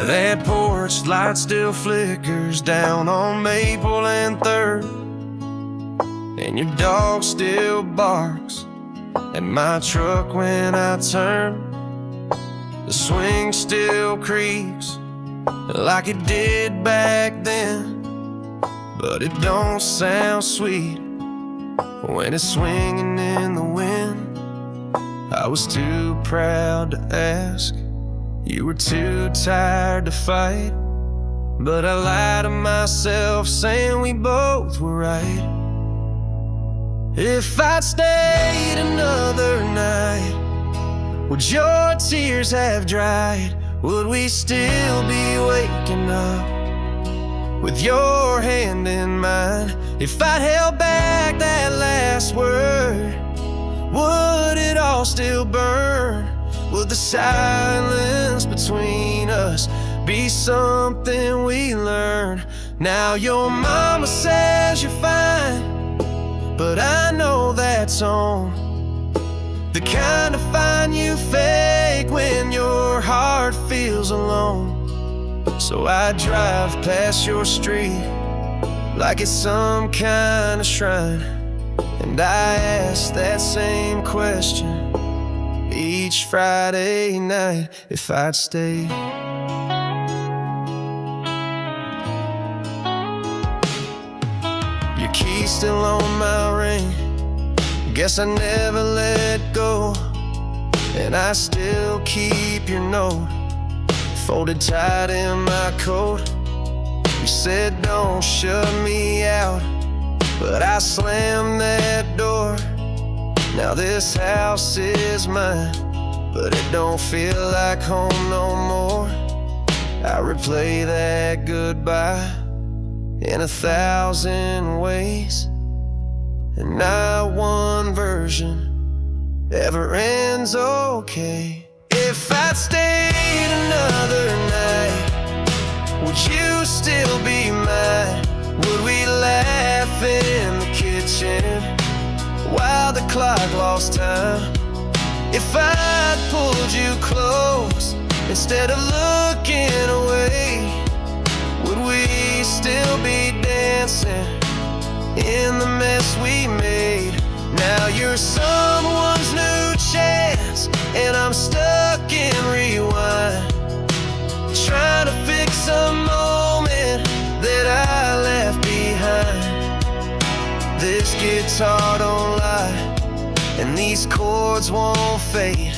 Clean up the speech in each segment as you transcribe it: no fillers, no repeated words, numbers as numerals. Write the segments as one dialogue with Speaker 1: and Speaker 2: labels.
Speaker 1: That porch light still flickers down on Maple and 3rd, and your dog still barks at my truck when I turn. The swing still creaks like it did back then, but it don't sound sweet when it's swinging in the wind. I was too proud to ask, you were too tired to fight, but I lied to myself saying we both were right. If I'd stayed another night, would your tears have dried? Would we still be waking up with your hand in mine? If I'd held back that last word, would it all still burn? Would the silence between us be something we learn? Now your mama says you're fine, but I know that's on the kind of fine you fake when your heart feels alone. So I drive past your street like it's some kind of shrine, and I ask that same question each Friday night. If I'd stayed, your key's still on my ring, guess I never let go, and I still keep your note folded tight in my coat. You said don't shut me out, but I slammed that door. Now this house is mine, but it don't feel like home no more. I replay that goodbye in 1,000 ways, and not one version ever ends okay. If I'd stayed another night, would you still be mine? Would we laugh in the kitchen while the clock lost time? If I'd pulled you close instead of looking away, would we still be dancing in the mess we made? Now you're someone's new chance, and I'm stuck in rewind, trying to fix a moment that I left behind. This guitar don't lie, and these chords won't fade,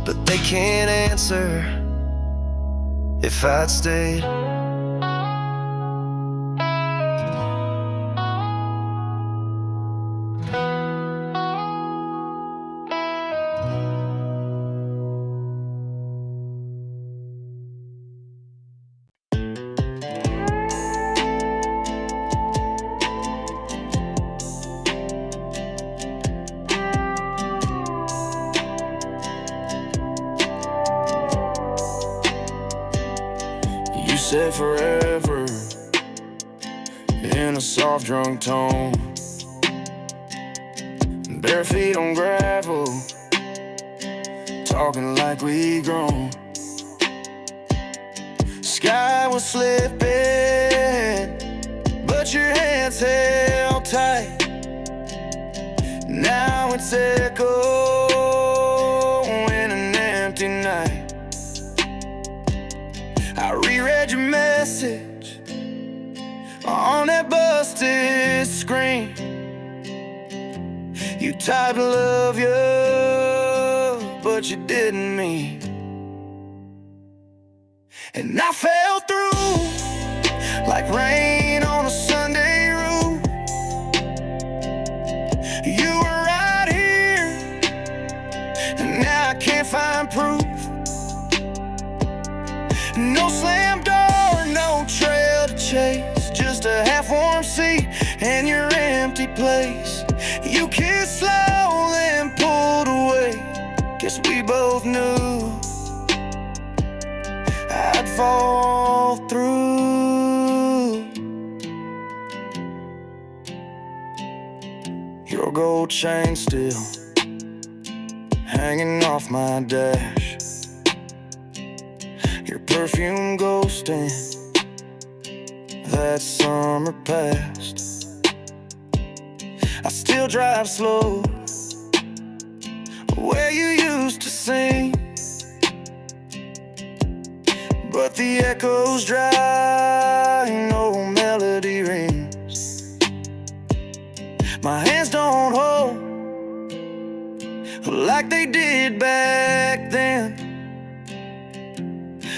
Speaker 1: but they can't answer if I'd stayed. You said forever in a soft drunk tone, bare feet on gravel, talking like we grown. Sky was slipping, but your hands held tight. Now it's echo in an empty night. I reread your message on that busted screen. You typed love you, but you didn't mean. And I fell through like rain on a Sunday roof. You were right here, and now I can't find proof. No slam door, no trail to chase, just a half-warm seat and your empty place. You kissed slow, then pulled away. Guess we both knew I'd fall through. Your gold chain still hanging off my dash. Your perfume ghosting that summer past. I still drive slow where you used to sing, but the echoes dry, no melody rings. My hands don't hold like they did back then.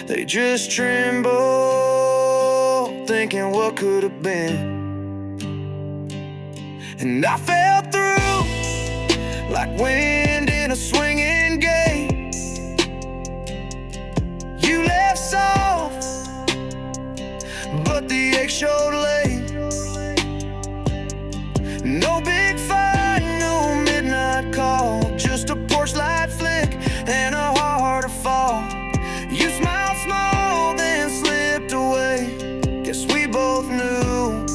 Speaker 1: They just tremble, thinking what could have been. And I fell through like wind in a swinging gate. You left soft, but the ache showed late. No big fight, no midnight call, just a porch light flick and a harder fall. You smiled small, then slipped away. Guess we both knew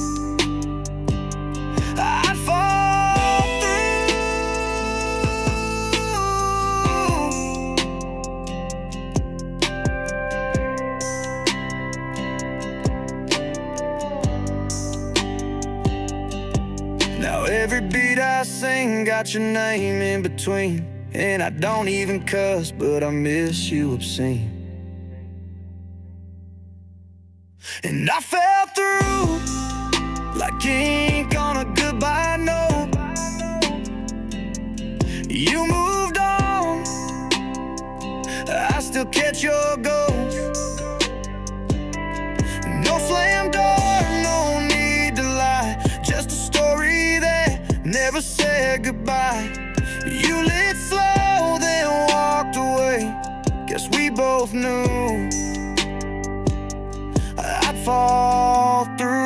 Speaker 1: I'd fall through. Now every beat I sing got your name in between, and I don't even cuss, but I miss you obscene. And I fell through like ink on a goodbye note. You moved on, I still catch your ghost. No slam door, no need to lie, just a story that never said goodbye. You lit slow, then walked away. Guess we both knew I'd fall through.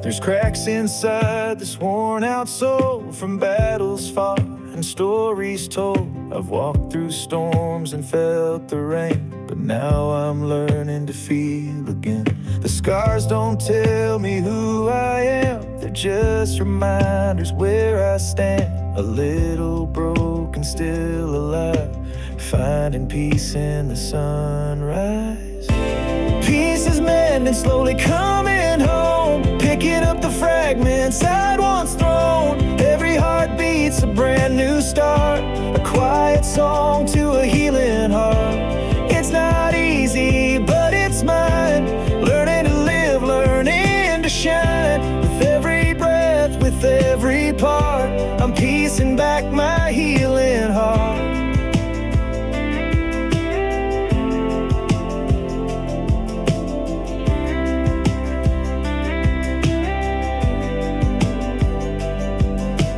Speaker 1: There's cracks inside this worn out soul from battles fought and stories told. I've walked through storms and felt the rain, but now I'm learning to feel again. The scars don't tell me who I am, they're just reminders where I stand. A little broken, still alive, finding peace in the sunrise. Peace is mending, slowly coming home, picking up the fragments I'd once thrown. Every heartbeat's a brand new start, a quiet song to a healing heart. It's not easy, but it's mine, learning to live, learning to shine. With every breath, with every part, I'm piecing back my healing heart.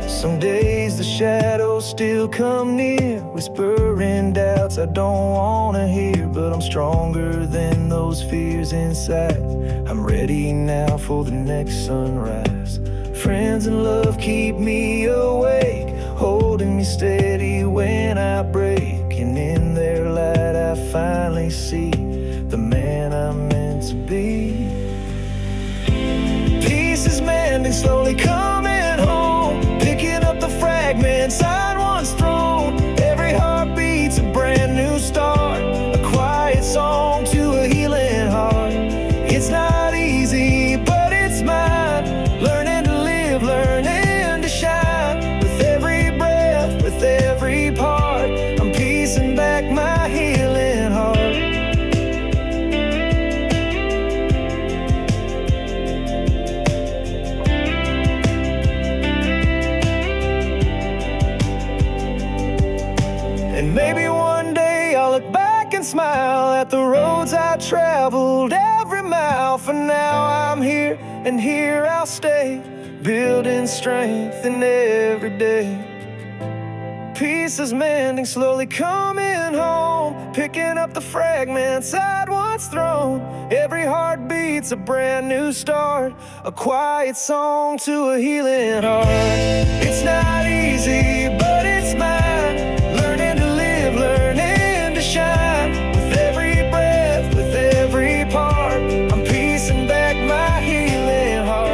Speaker 1: Some days the shadows still come near, whispering doubts I don't wanna hear. But I'm stronger than those fears inside, I'm ready now for the next sunrise. Friends and love keep me awake, holding me steady when I break. And in their light I finally see the man I'm meant to be. Peace is mending, slowly coming home, picking up the fragments I'd once thrown. Every heartbeat's a brand new start, a quiet song to a healing heart. It's not easy, but it's mine, learning to live, learning to shine. With every breath, with every part, I'm piecing back my healing heart. And maybe one day I'll look back and smile at the roads I traveled every mile. For now I'm here, and here I'll stay, building strength in every day. pieces mending, slowly coming home, picking up the fragments I'd once thrown. Every heartbeat's a brand new start, a quiet song to a healing heart. It's not easy, but it's mine, learning to live, learning to shine. With every breath, with every part, I'm piecing back my healing heart.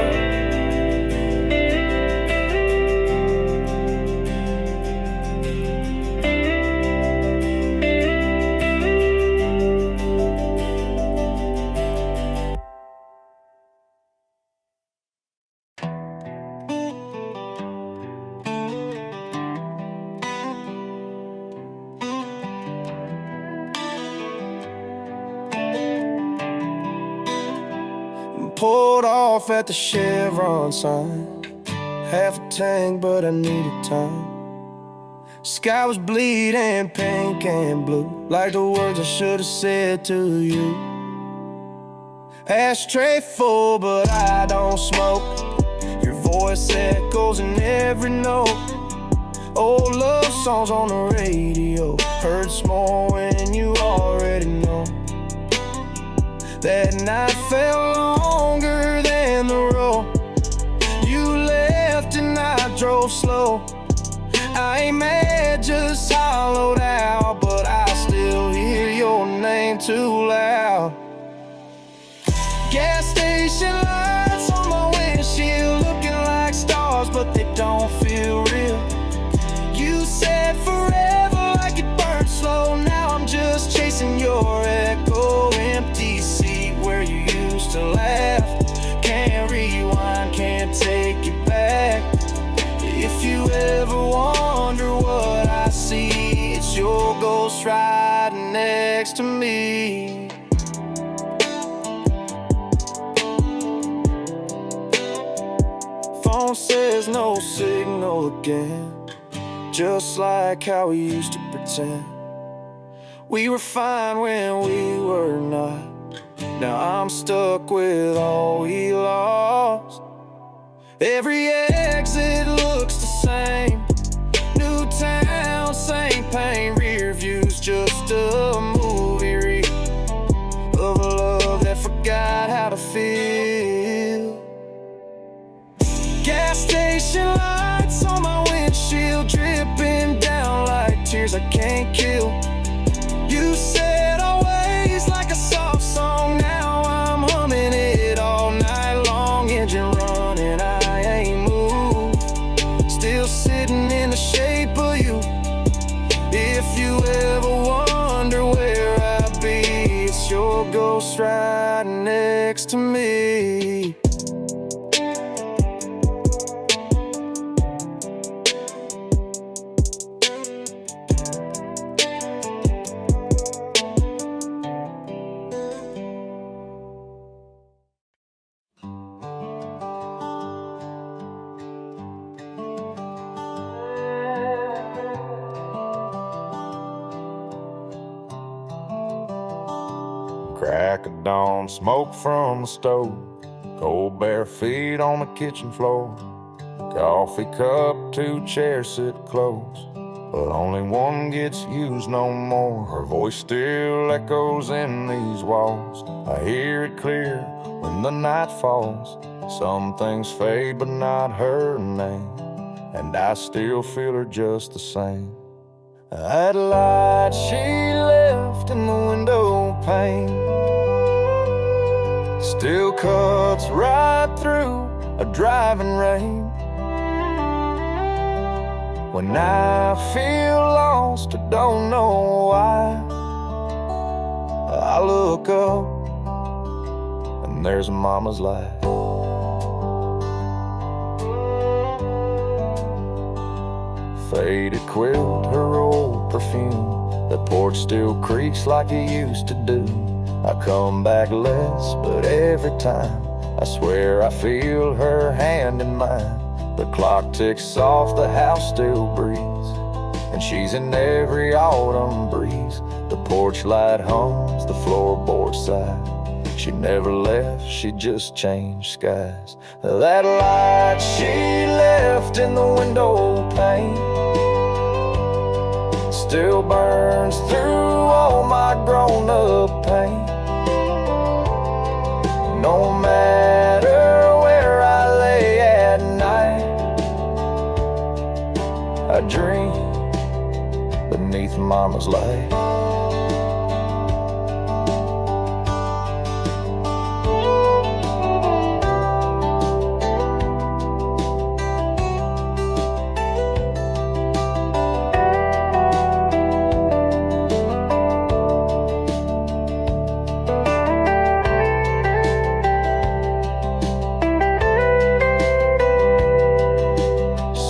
Speaker 1: Pulled off at the Chevron sign, half a tank but I needed time. Sky was bleeding pink and blue, like the words I should have said to you. Ashtray full but I don't smoke, your voice echoes in every note. Old love songs on the radio, hurts more when you already know. That night felt longer than the road. You left and I drove slow. I ain't mad, just hollowed out, but I still hear your name too loud. Gas station lights on my windshield, looking like stars, but they don't feel real. You said forever like it burned slow. Now I'm just chasing your echo, empty seat where you used to laugh. Can't rewind, can't take it back. If you ever wonder what I see, it's your ghost riding next to me. Phone says no signal again, just like how we used to pretend. We were fine when we were not. Now I'm stuck with all we lost. Every exit looks the same, new town, same pain. Rear view's just a movie reel of a love that forgot how to feel. Gas station lights on my windshield, dripping down like tears I can't kill. You said always like a soft song, now I'm humming it all night long. Engine running, I ain't moved, still sitting in the shape of you. If you ever wonder where I'd be, it's your ghost riding next to me.
Speaker 2: Crack of dawn, smoke from the stove, cold bare feet on the kitchen floor. Coffee cup, 2 chairs sit close, but only one gets used no more. Her voice still echoes in these walls, I hear it clear when the night falls. Some things fade but not her name, and I still feel her just the same. That light she left in the window pane still cuts right through a driving rain. When I feel lost or don't know why, I look up and there's a mama's light. Faded quilt, her old perfume, the porch still creaks like it used to do. I come back less, but every time I swear I feel her hand in mine. The clock ticks off, the house still breathes, and she's in every autumn breeze. The porch light hums, the floorboard sigh. She never left, she just changed skies. That light she left in the window pane still burns through all my grown-up pain. No matter where I lay at night, I dream beneath Mama's light.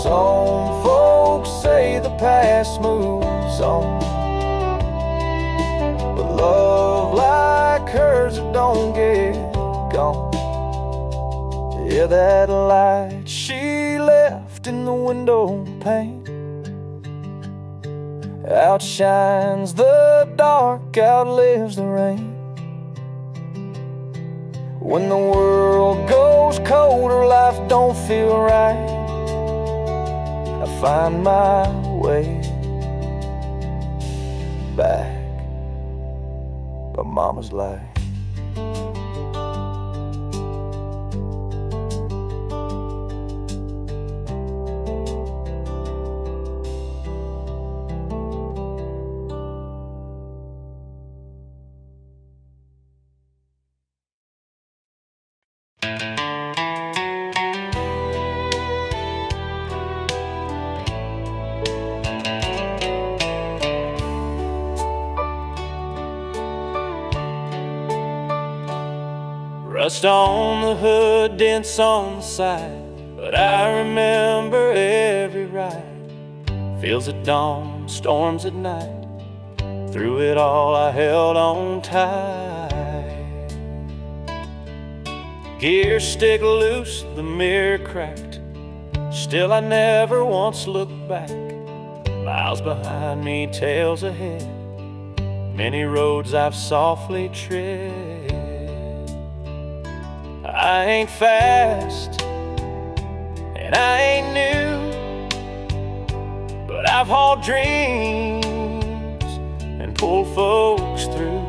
Speaker 2: Some folks say the past moves on, but love like hers, it don't get gone. Yeah, that light she left in the window pane outshines the dark, outlives the rain. When the world goes colder, life don't feel right, I find my way back by Mama's light.
Speaker 3: Rust on the hood, dents on the side, but I remember every ride. Feels at dawn, storms at night. Through it all I held on tight. Gear stick loose, the mirror cracked. Still I never once looked back. Miles behind me, tails ahead. Many roads I've softly tread. I ain't fast, and I ain't new, but I've hauled dreams and pulled folks through.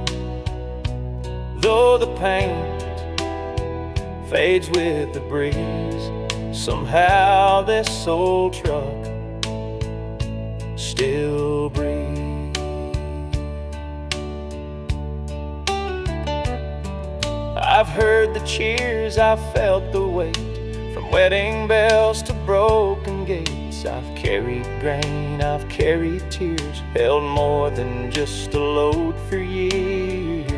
Speaker 3: Though the paint fades with the breeze, somehow this old truck still breathes. I've heard the cheers, I've felt the weight, from wedding bells to broken gates. I've carried grain, I've carried tears, held more than just a load for years.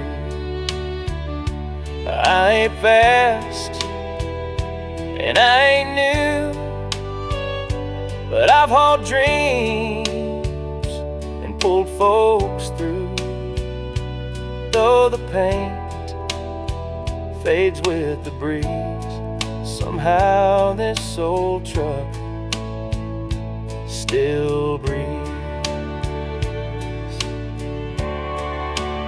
Speaker 3: I ain't fast, and I ain't new, but I've hauled dreams and pulled folks through. Though the pain fades with the breeze, somehow this old truck still breathes.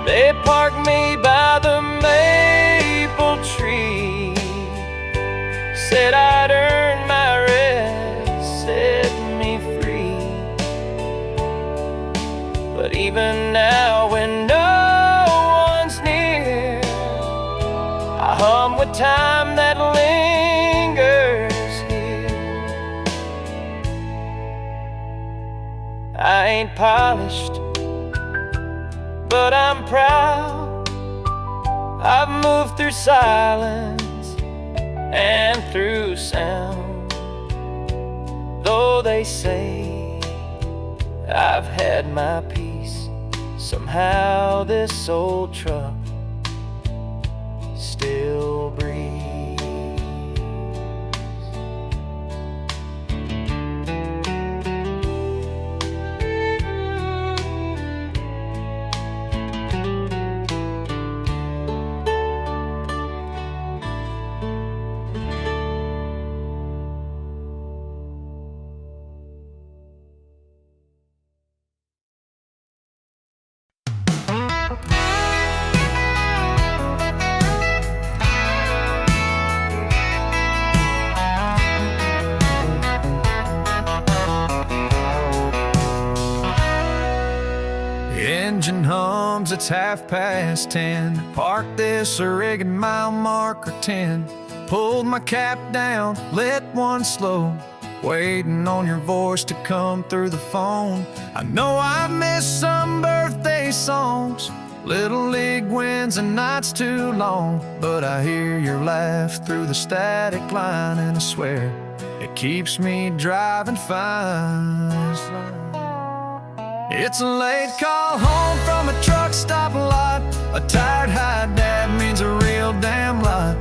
Speaker 3: They parked me by the maple tree, said I'd earned my rest, set me free. But even now when no one's near, I hum with time that lingers here. I ain't polished, but I'm proud. I've moved through silence and through sound. Though they say I've had my peace, somehow this old truck still breathes.
Speaker 1: Engine hums, it's 10:30. Parked this rigged mile marker 10. Pulled my cap down, lit one slow, waiting on your voice to come through the phone. I know I missed some birthday songs, Little League wins and nights too long, but I hear your laugh through the static line, and I swear it keeps me driving fast. It's a late call home from a truck stop lot. A tired high dad means a real damn lot.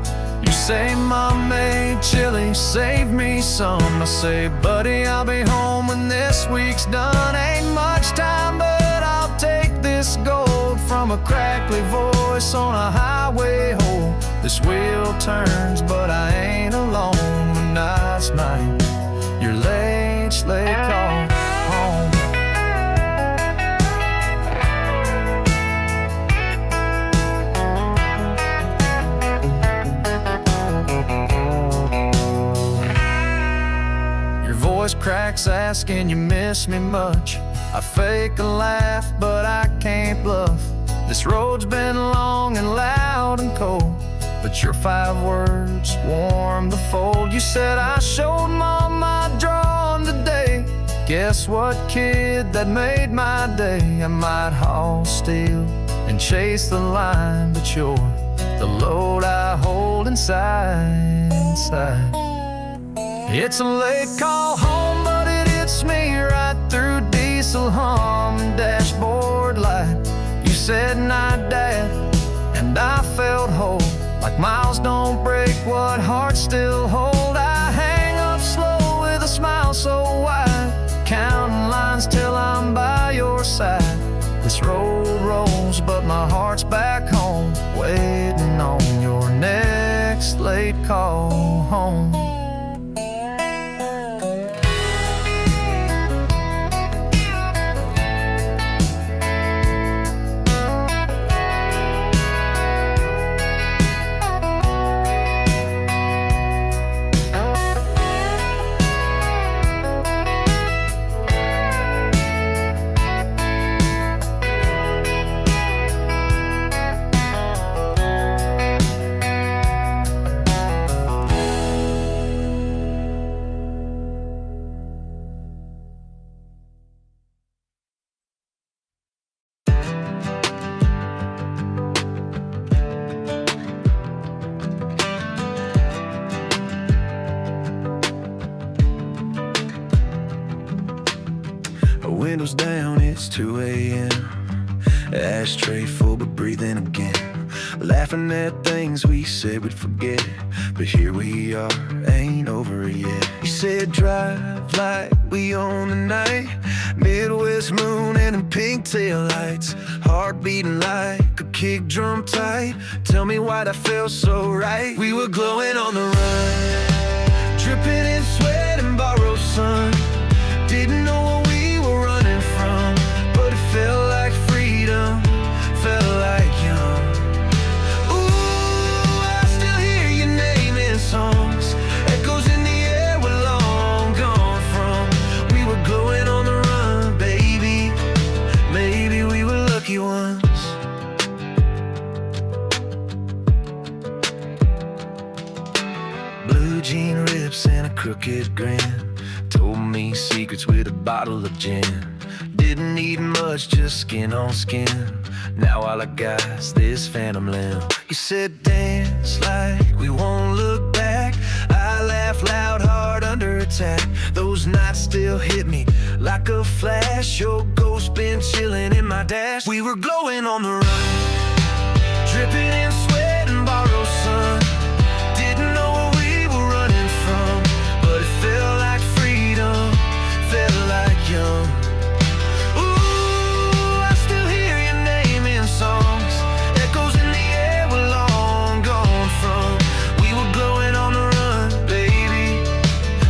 Speaker 1: You say Mom made chili, save me some. I say, buddy, I'll be home when this week's done. Ain't much time, but I'll take this gold from a crackly voice on a highway hole. This wheel turns, but I ain't alone. The night's night, your late call home. Voice cracks asking you miss me much. I fake a laugh, but I can't bluff. This road's been long and loud and cold, but your 5 words warm the fold. You said I showed Mom my drawing today. Guess what, kid, that made my day. I might haul steel and chase the line, but you're the load I hold inside. It's a late call home, but it hits me right through diesel hum and dashboard light. You said night, Dad, and I felt whole, like miles don't break what hearts still hold. I hang up slow with a smile so wide, counting lines till I'm by your side. This road rolls, but my heart's back home, waiting on your next late call home. Windows down, it's 2 a.m. Ashtray full, but breathing again. Laughing at things we said we'd forget, but here we are, ain't over it yet. You said drive like we own the night, Midwest moon and them pink tail lights, heart beating like a kick drum tight. Tell me why that felt so right. We were glowing on the run, dripping in sweat and borrowed sun. Didn't know what we were running from, but it felt like freedom, felt like young. Ooh, I still hear your name in songs, echoes in the air we're long gone from. We were glowing on the run, baby, maybe we were lucky ones. Blue jean rips and a crooked grin, told me secrets with a bottle of gin. Didn't need much, just skin on skin. Now all I got's this phantom limb. You said dance like we won't look back. I laugh loud, hard under attack. Those nights still hit me like a flash. Your ghost been chilling in my dash. We were glowing on the run, dripping in sweat and borrowed sun. Didn't know what we were running from, but it felt like freedom, felt like young. Ooh, I still hear your name in songs, echoes in the air we're long gone from. We were glowing on the run, baby,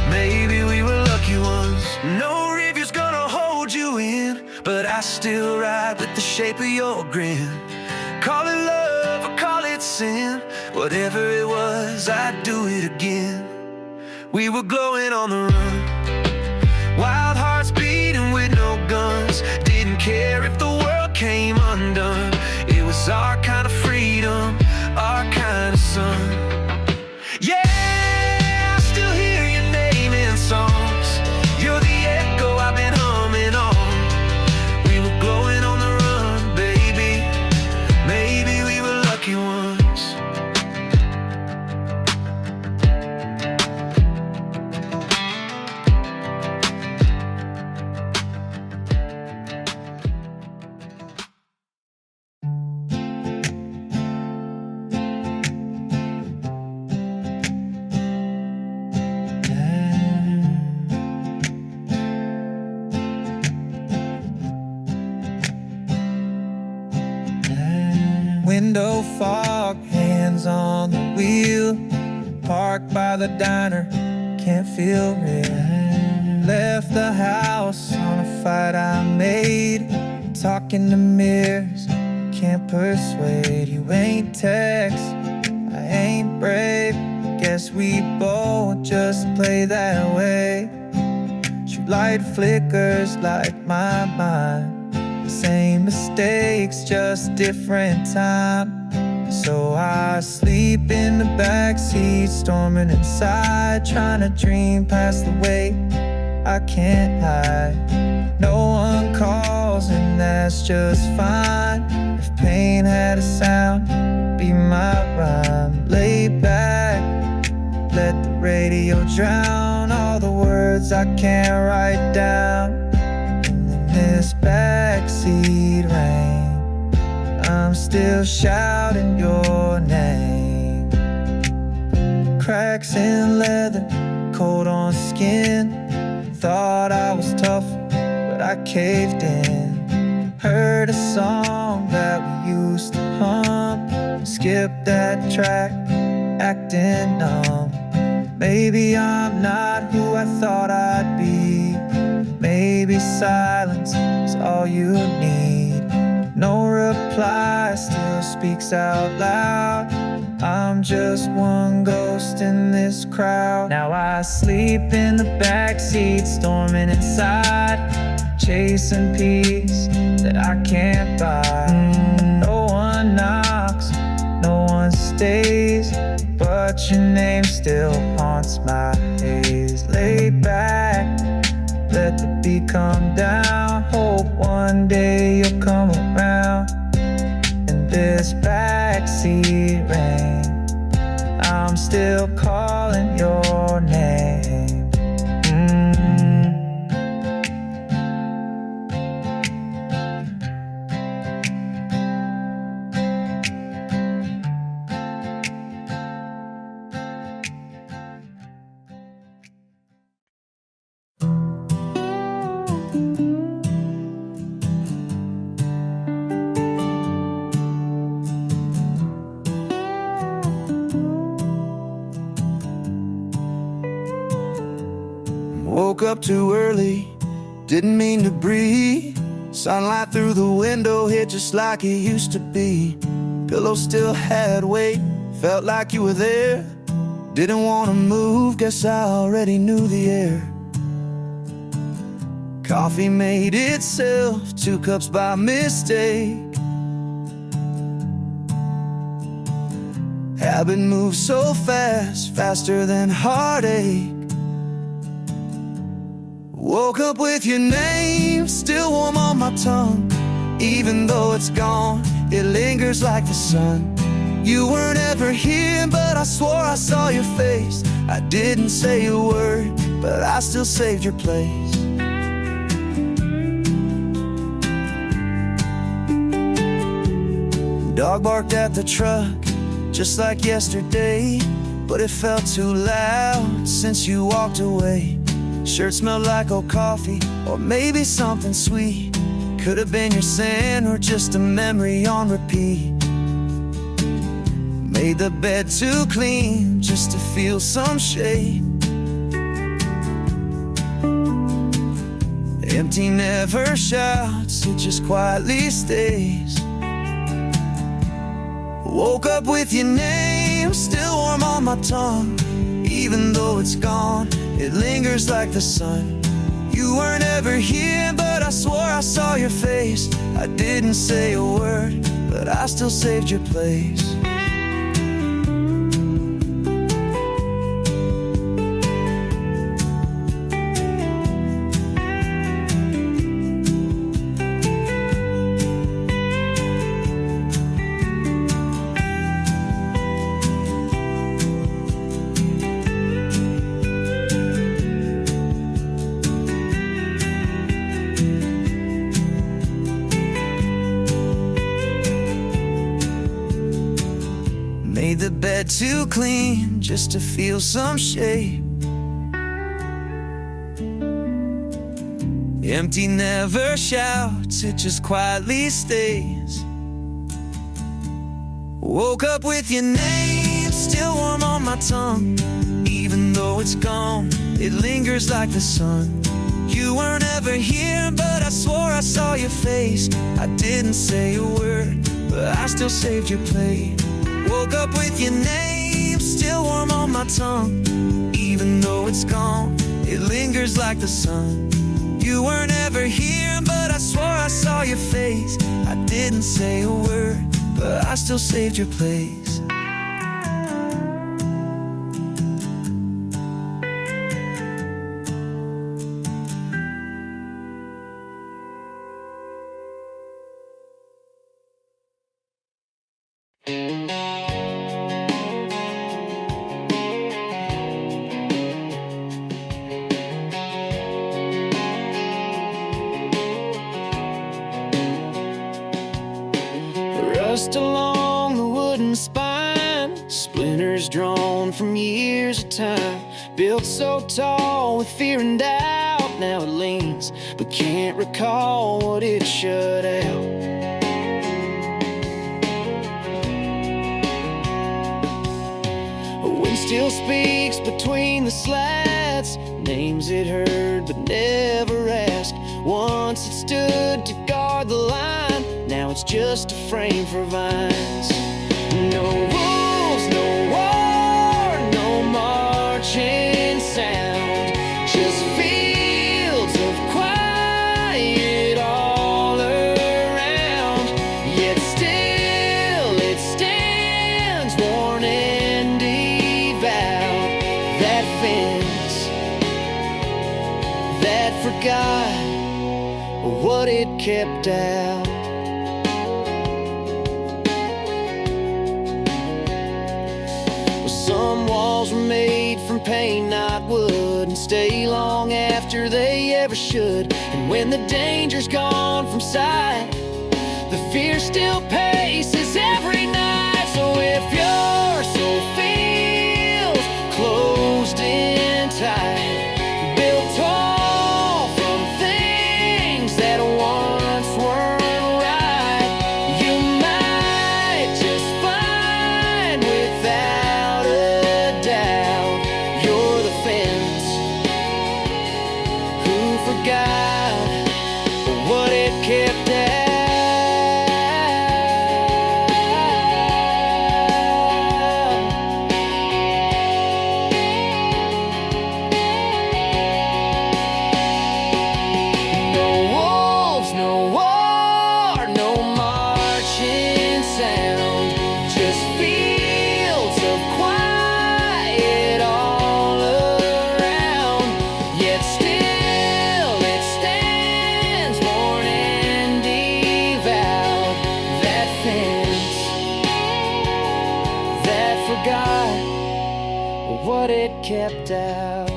Speaker 1: maybe we were lucky ones. No review's gonna hold you in, but I still ride with the shape of your grin. Call it love or call it sin, whatever it was, I'd do it again. We were glowing on the run, wild hearts beating with no guns. Didn't care if the world
Speaker 4: window fog, hands on the wheel. Parked by the diner, can't feel real. Left the house on a fight I made. Talking to mirrors, can't persuade. You ain't text, I ain't brave. Guess we both just play that way. Street light flickers like my mind. Same mistakes, just different time. So I sleep in the backseat, storming inside, trying to dream past the weight I can't hide. No one calls and that's just fine. If pain had a sound, it'd be my rhyme. Lay back, let the radio drown all the words I can't write down. And in this backseat rain, I'm still shouting your name. Cracks in leather, cold on skin. Thought I was tough, but I caved in. Heard a song that we used to hum. Skipped that track, acting numb. Maybe I'm not who I thought I'd be. Maybe silence is all you need. No reply, still speaks out loud. I'm just one ghost in this crowd. Now I sleep in the backseat, storming inside, chasing peace that I can't buy. No one knocks, no one stays, but your name still haunts my haze. Lay back, let the beat come down. Hope one day you'll come around. In this backseat rain, I'm still calling your name.
Speaker 1: Woke up too early, didn't mean to breathe. Sunlight through the window hit just like it used to be. Pillow still had weight, felt like you were there. Didn't want to move, guess I already knew the air. Coffee made itself, 2 cups by mistake. Habit moves so fast, faster than heartache. Woke up with your name still warm on my tongue. Even though it's gone, it lingers like the sun. You weren't ever here, but I swore I saw your face. I didn't say a word, but I still saved your place. Dog barked at the truck, just like yesterday, but it felt too loud since you walked away. Shirt smelled like old coffee, or maybe something sweet. Could have been your sin, or just a memory on repeat. Made the bed too clean, just to feel some shade. Empty never shouts, it just quietly stays. Woke up with your name still warm on my tongue. Even though it's gone, it lingers like the sun. You weren't ever here, but I swore I saw your face. I didn't say a word, but I still saved your place. Made the bed too clean, just to feel some shape. Empty never shouts, it just quietly stays.
Speaker 4: Woke up with your name still warm on my tongue. Even though it's gone, it lingers like the sun. You weren't ever here, but I swore I saw your face. I didn't say a word, but I still saved your place. Woke up with your name still warm on my tongue. Even though it's gone, it lingers like the sun. You weren't ever here, but I swore I saw your face. I didn't say a word, but I still saved your place.
Speaker 3: Rust along the wooden spine, splinters drawn from years of time. Built so tall with fear and doubt, now it leans but can't recall what it shut out. A wind still speaks between the slats, names it heard but never asked. Once it stood to guard the line, now it's just a frame for vines. No wolves, no war, no marching sound, just fields of quiet all around. Yet still it stands worn and devout. That fence that forgot what it kept out. Some walls were made from pain, not wood, and stay long after they ever should. And when the danger's gone from sight, the fear still paces every night. So if your soul feels closed in tight, built tall from things that once weren't right, you might just find without a doubt you're the fence who forgot what it kept out. What it kept out,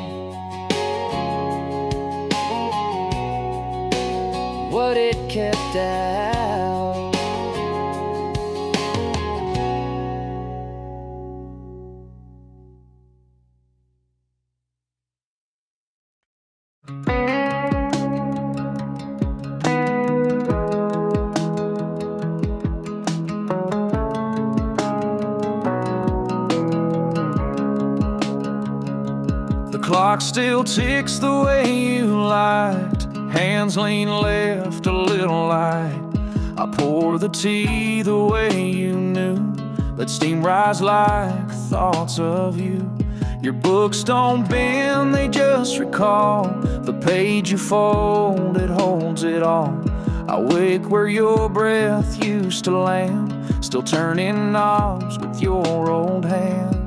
Speaker 3: what it kept out.
Speaker 4: Clock still ticks the way you liked. Hands lean left a little light. I pour the tea the way you knew. Let steam rise like thoughts of you. Your books don't bend, they just recall the page you fold, it holds it all. I wake where your breath used to land, still turning knobs with your old hand.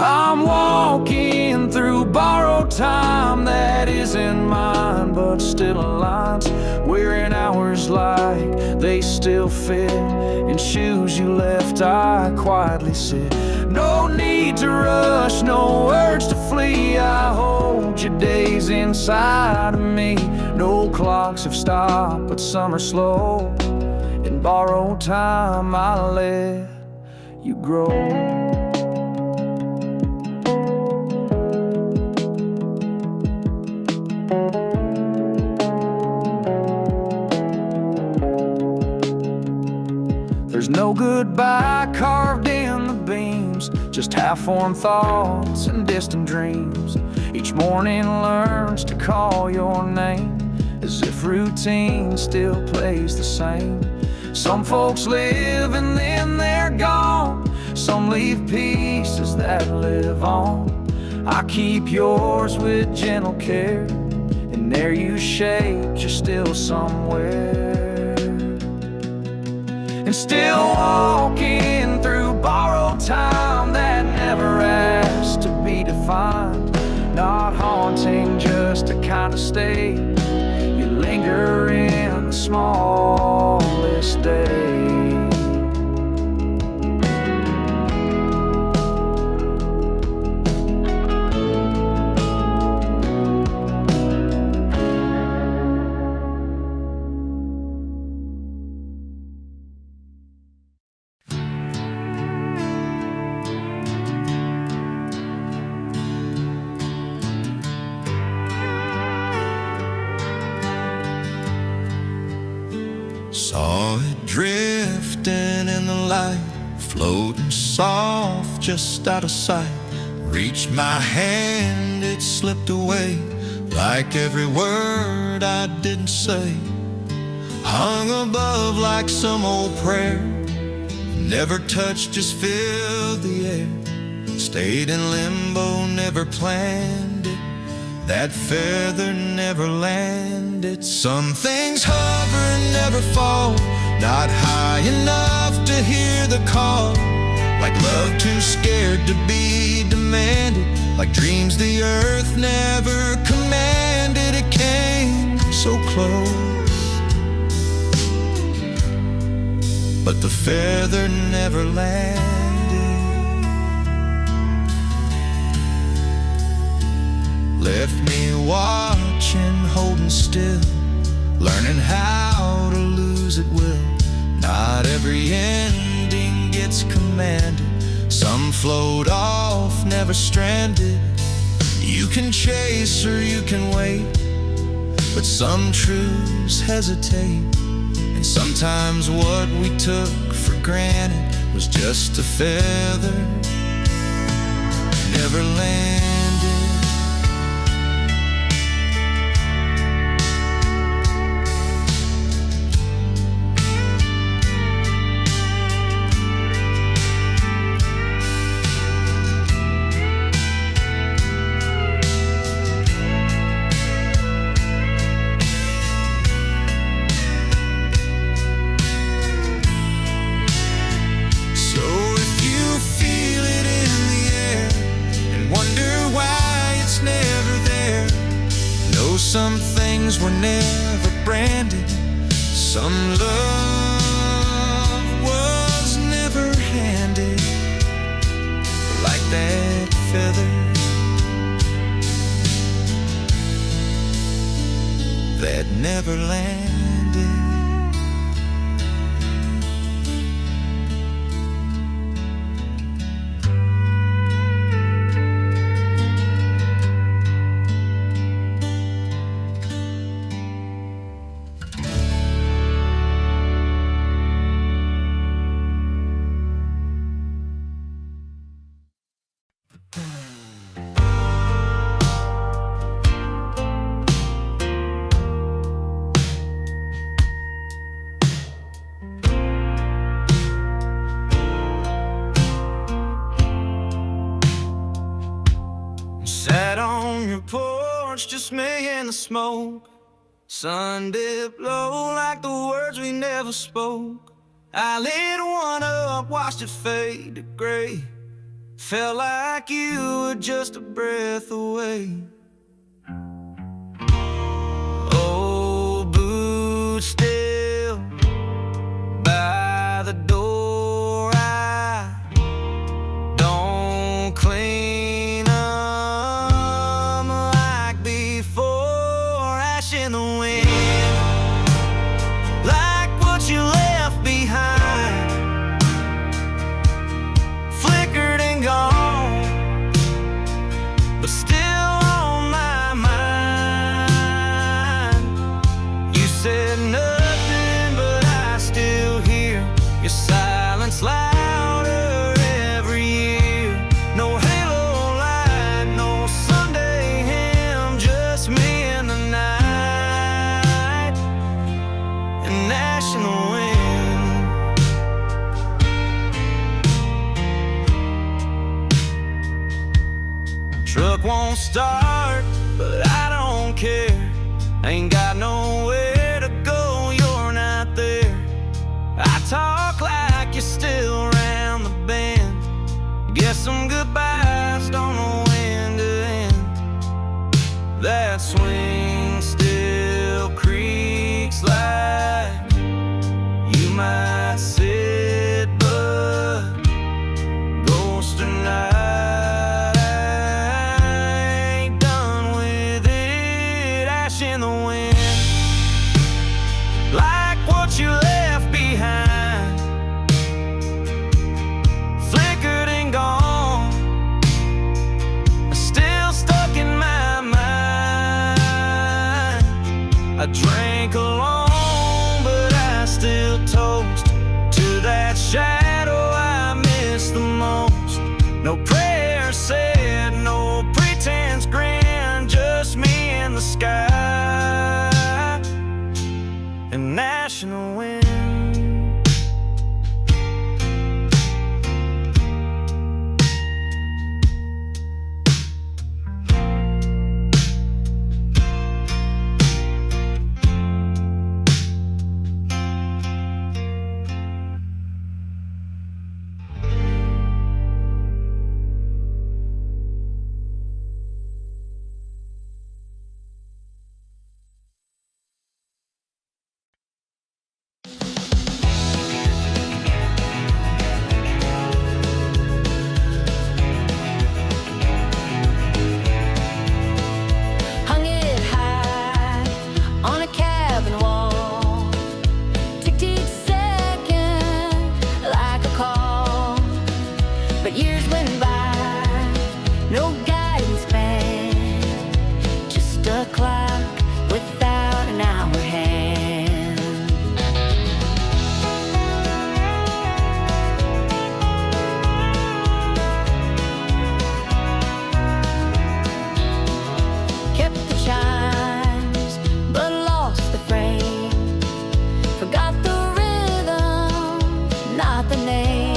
Speaker 4: I'm walking through borrowed time that isn't mine, but still aligns. Wearing hours like they still fit. In shoes you left, I quietly sit. No need to rush, no urge to flee. I hold your days inside of me. No clocks have stopped, but some are slow. In borrowed time, I let you grow. There's no goodbye carved in the beams, just half-formed thoughts and distant dreams. Each morning learns to call your name, as if routine still plays the same. Some folks live and then they're gone, some leave pieces that live on. I keep yours with gentle care, and there you shaped, you're still somewhere. And still walking through borrowed time that never asked to be defined. Not haunting, just a kind of state. You linger in the smallest days.
Speaker 1: Saw it drifting in the light, floating soft just out of sight. Reached my hand, it slipped away, like every word I didn't say. Hung above like some old prayer, never touched, just filled the air. Stayed in limbo, never planned it. That feather never landed. Some things hover and never fall, not high enough to hear the call. Like love too scared to be demanded, like dreams the earth never commanded. It came so close, but the feather never landed. Left me watching, holding still, learning how to lose at will. Not every ending gets commanded. Some float off, never stranded. You can chase or you can wait, but some truths hesitate. And sometimes what we took for granted was just a feather, never landed. Some things were never branded. Some love was never handed, like that feather that never landed. Sat on your porch, just me and the smoke. Sun dipped low like the words we never spoke. I lit one up, watched it fade to gray. Felt like you were just a breath away. Old boots still by the door. I don't clean them like before. Ash in the wind, like what you left behind, flickered and gone, but still on my mind. You said no. start, but I don't care. Ain't got nowhere to go, you're not there. I talk like you're still around the bend. Guess some goodbyes don't know when to end. That swing still creaks like you might sit, but ghost or night, I ain't done with it. Ash in the wind, like what you left behind, flickered and gone, still stuck in my mind. I drank alone, but I still toast to that shadow I miss the most. No prayer said, no pretense grin, just me and the sky and national wind.
Speaker 5: Hung it high on a cabin wall, ticked each second like a call. But years went by, no guidance band, just a clock without an hour hand. Kept the chimes, but lost the frame. Forgot the rhythm, not the name.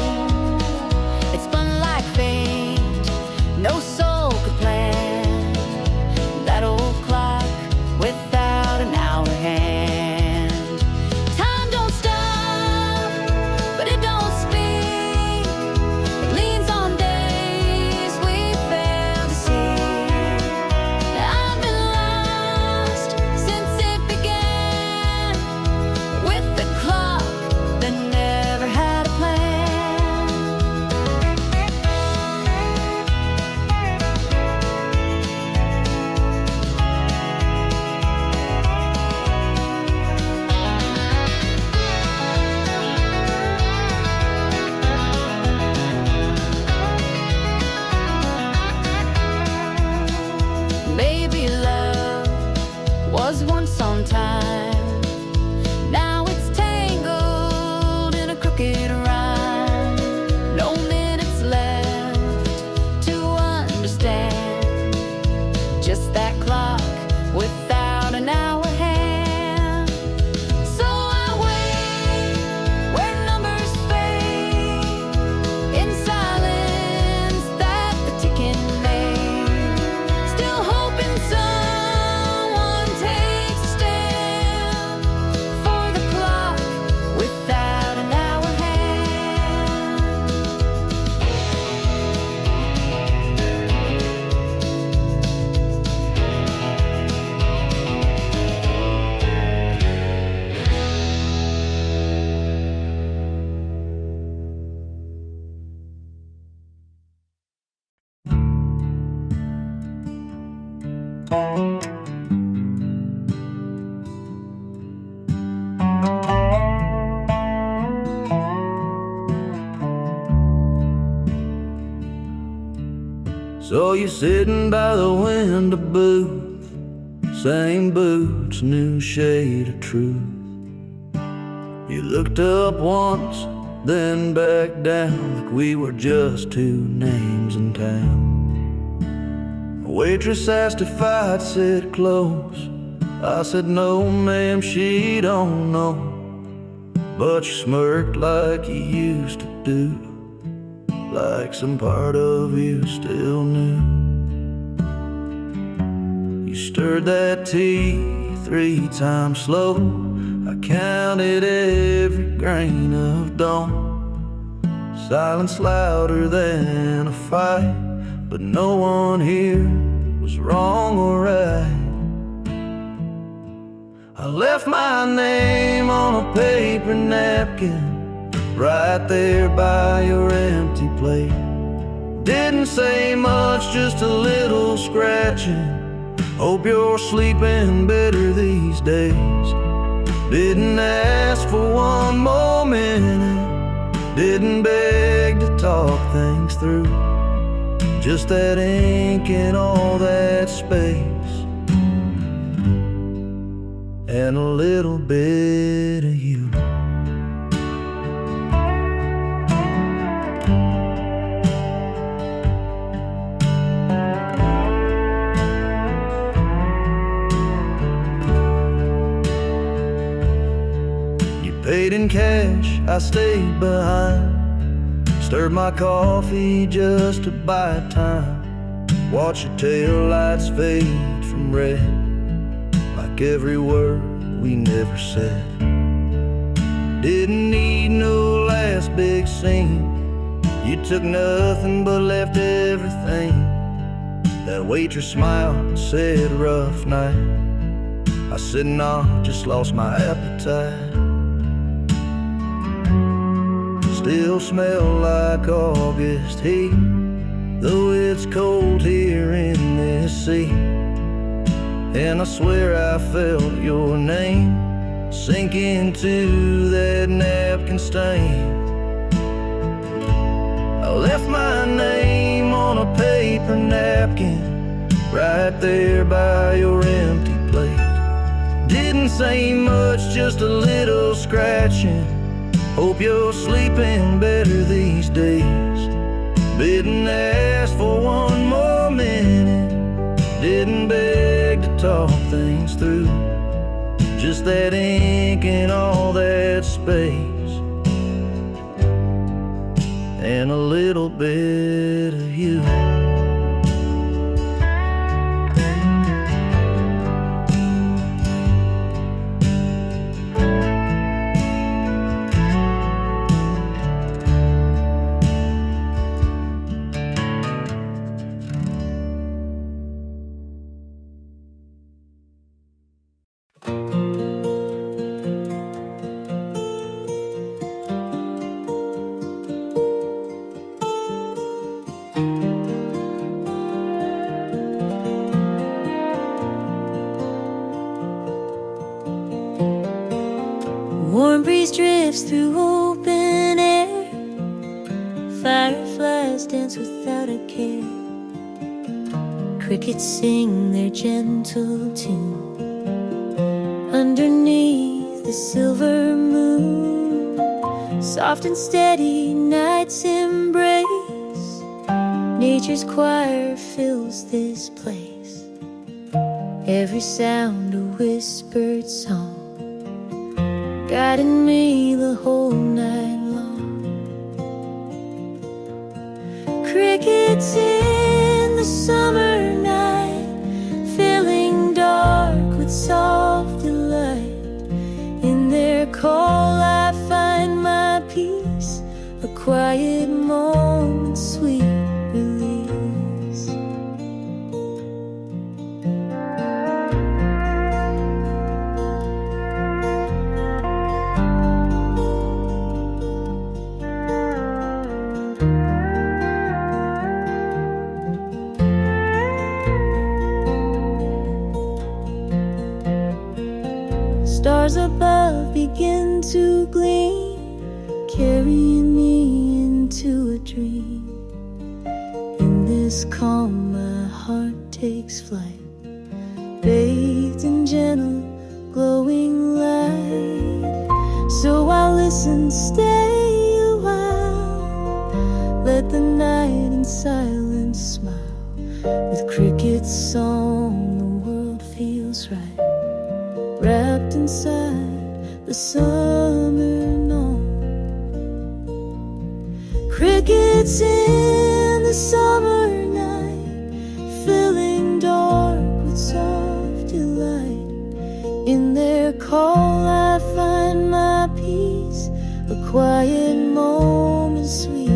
Speaker 5: It spun like fate, no soul could plan that old clock without an hour hand. Time don't stop, but it don't speak. It leans on days we failed to see. I've been lost since it began, with the clock that never had a plan. Baby, love was once on time. Now it's tangled in a crooked rhyme. No minutes left to understand, just that clock without an hour hand. So I wait where numbers fade, in silence that the ticking made. Still hoping someone takes a stand for the clock without an hour hand.
Speaker 6: So you're sitting by the window booth, same boots, new shade of truth. You looked up once, then back down, like we were just two names in town. A waitress asked if I'd sit close. I said no, ma'am, she don't know. But you smirked like you used to do, like some part of you still knew. You stirred that tea 3 times slow. I counted every grain of dawn. Silence louder than a fight, but no one here was wrong or right. I left my name on a paper napkin right there by your empty plate. Didn't say much, just a little scratching. Hope you're sleeping better these days. Didn't ask for one more minute, didn't beg to talk things through. Just that ink and all that space, and a little bit of you. You paid in cash, I stayed behind. Stirred my coffee just to buy time. Watch your taillights fade from red, like every word we never said. Didn't need no last big scene. You took nothing but left everything. That waitress smiled and said, rough night. I said, nah, just lost my appetite. Still smell like August heat, though it's cold here in this seat. And I swear I felt your name sink into that napkin stain. I left my name on a paper napkin right there by your empty plate. Didn't say much, just a little scratching. Hope you're sleeping better these days. Didn't ask for one more minute, didn't beg to talk things through. Just that ink and all that space, and a little bit of you.
Speaker 7: Warm breeze drifts through open air. Fireflies dance without a care. Crickets sing their gentle tune underneath the silver moon. Soft and steady night's embrace. Nature's choir fills this place. Every sound a whispered song, guiding me the whole night long. Crickets in the summer night, filling dark with soft delight. In their call I find my peace, a quiet moment, sweet release. Stars above begin to gleam, carrying me into a dream. In this calm my heart takes flight, bathed in gentle glowing light. So I'll listen, stay a while, let the night in silence smile. With crickets' song the world feels right, wrapped inside the summer dawn. Crickets in the summer night, filling dark with song. quiet moment, sweet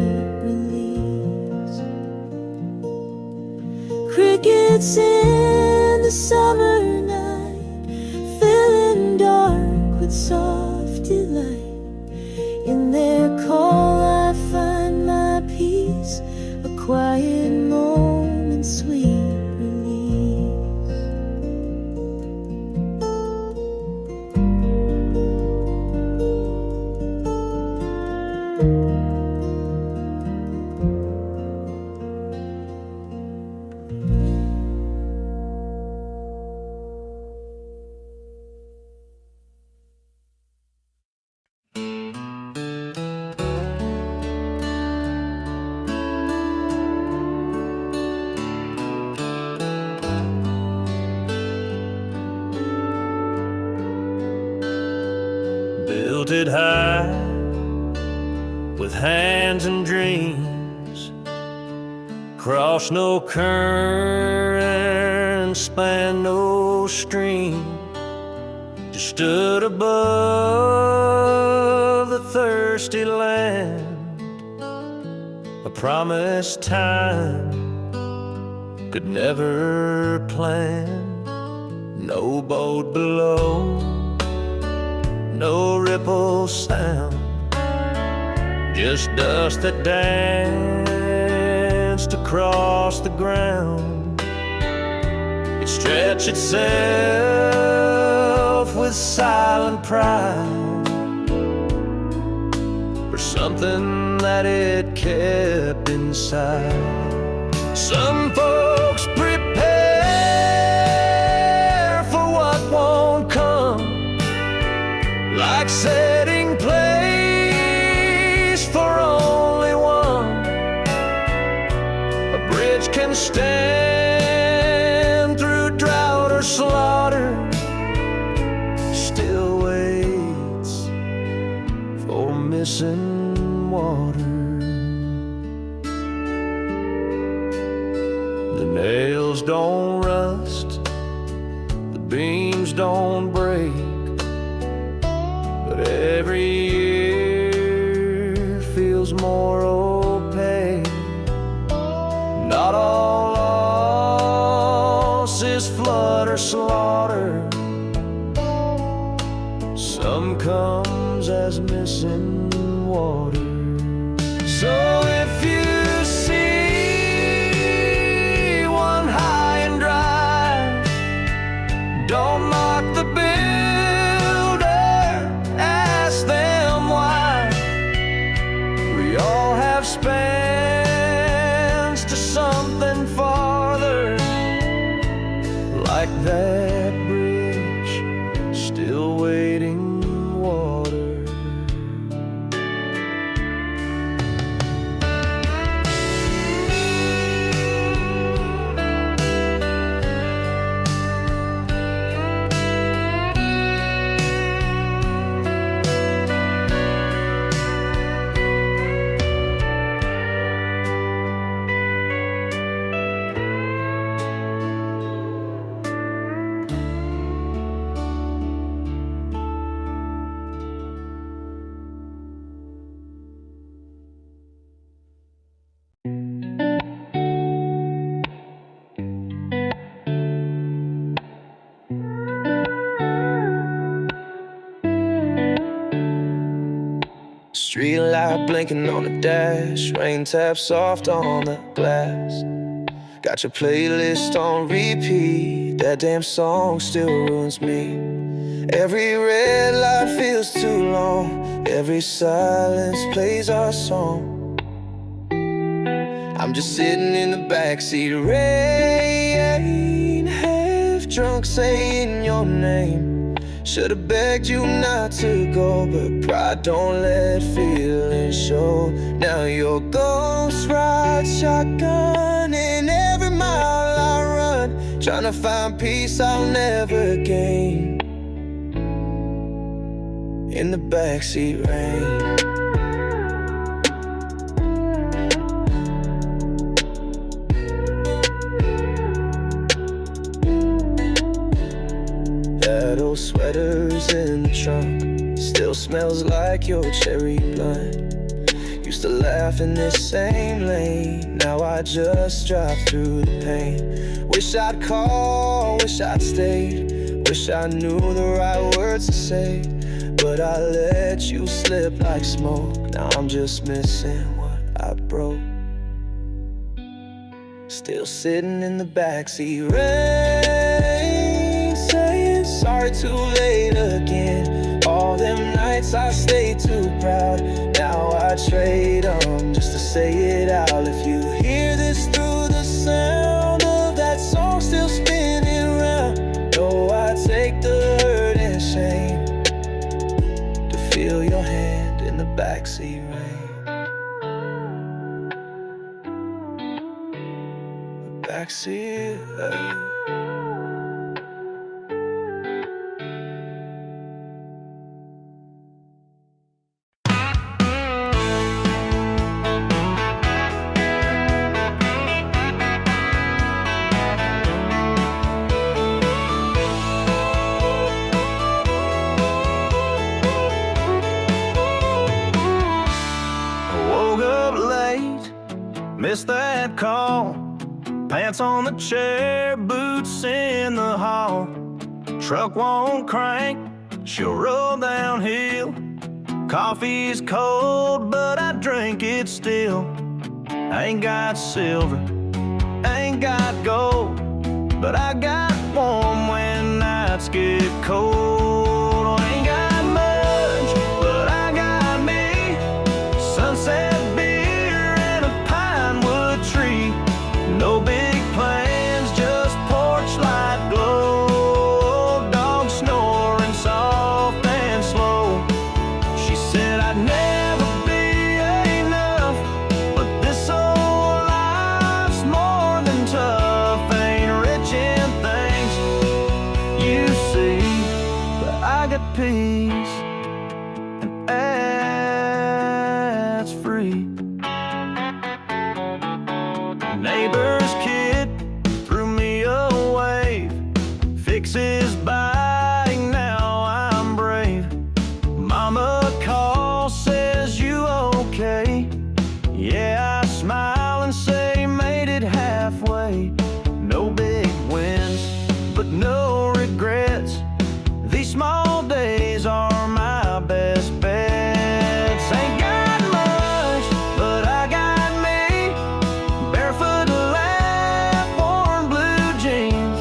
Speaker 7: release. Crickets in the summer night, filling dark with soft delight. In their call I find my peace, a quiet moment, sweet release.
Speaker 3: Built it high with hands and dreams, crossed no current, spanned no stream, just stood above the thirsty land, a promised time could never plan. No boat below, no ripple sound, just dust that danced across the ground. It stretched itself with silent pride for something that it kept inside. Some folks prepare for what won't come, like setting place for only one. A bridge can stand through drought or slaughter, still waits for missing water. The nails don't rust, the beams don't break, but every year feels more opaque. Not all loss is flood or slaughter, some comes as missing water. So if you see one high and dry, don't mock the spans to something farther, like that bridge still waiting water. Street light blinking on the dash, rain taps soft on the glass. Got your playlist on repeat, that damn song still ruins me. Every red light feels too long, every silence plays our song. I'm just sitting in the backseat, rain, half drunk saying your name. Should've begged you not to go, but pride don't let feelings show. Now your ghost ride shotgun in every mile I run, trying to find peace I'll never gain. In the backseat rain, that old sweater's in the trunk, still
Speaker 1: smells like your cherry blunt. Used to laugh in this same lane, now I just drive through the pain. Wish I'd call, wish I'd stayed, wish I knew the right words to say, but I let you slip like smoke. Now I'm just missing what I broke. Still sitting in the backseat, rain, saying sorry too late again. All them nights I stayed too proud, now I trade them just to say it out. If you hear this through the sound of that song still spinning round, know I take the hurt and shame to feel your hand in the backseat rain. Backseat rain.
Speaker 8: Missed that call, pants on the chair, boots in the hall. Truck won't crank, she'll roll downhill. Coffee's cold, but I drink it still. I ain't got silver, ain't got gold, but I got warm when nights get cold. I ain't got much, but I got me. Sunset tree, no big plans, just porch light glow. Dog snoring soft and slow. She said I'd never be enough, but this old life's more than tough. Ain't rich in things you see, but I got peace, and that's free. Neighbor's kid threw me a wave, fixes bike, now I'm brave. Mama calls, says you okay? Yeah, I smile and say made it halfway. No big wins, but no regrets. These small days are my best bets. Ain't got much, but I got me. Barefoot lap, worn blue jeans.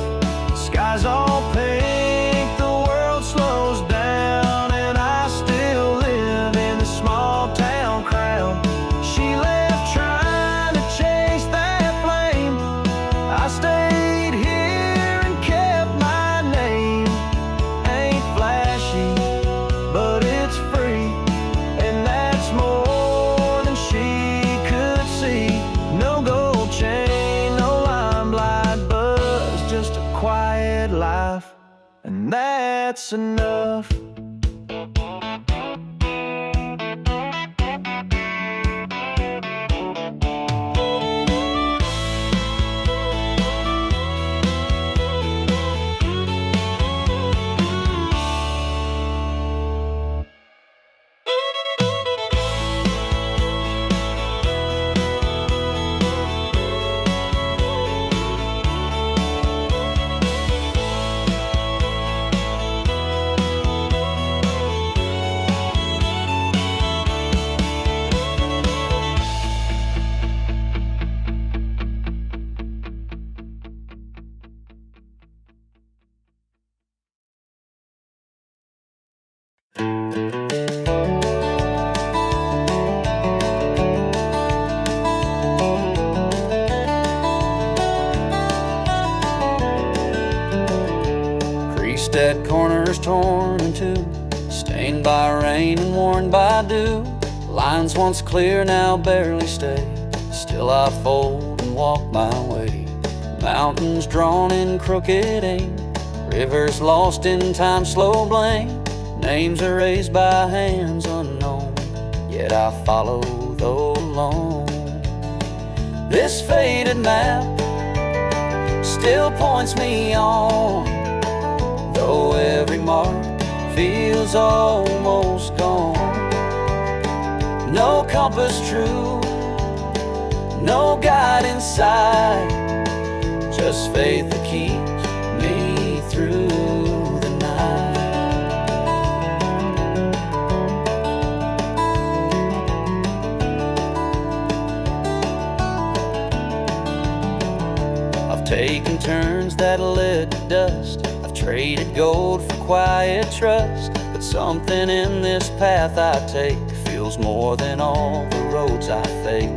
Speaker 8: Sky's all pink, the world slows down, and I still live in the small town crowd. She left trying to chase that flame. I stayed here and kept my name. Ain't flashy, but it's free, and that's more than she could see. No gold chain, no limelight buzz, just a quiet life, and that's enough.
Speaker 6: That corner's torn in two, stained by rain and worn by dew. Lines once clear now barely stay, still I fold and walk my way. Mountains drawn in crooked aim, rivers lost in time's slow blame. Names erased by hands unknown, yet I follow though alone. This faded map still points me on, though every mark
Speaker 3: feels almost gone. No compass true, no guide inside, just faith that keeps me through the night. I've taken turns that led to dust. I've traded gold for quiet trust. But something in this path I take feels more than all the roads I fake.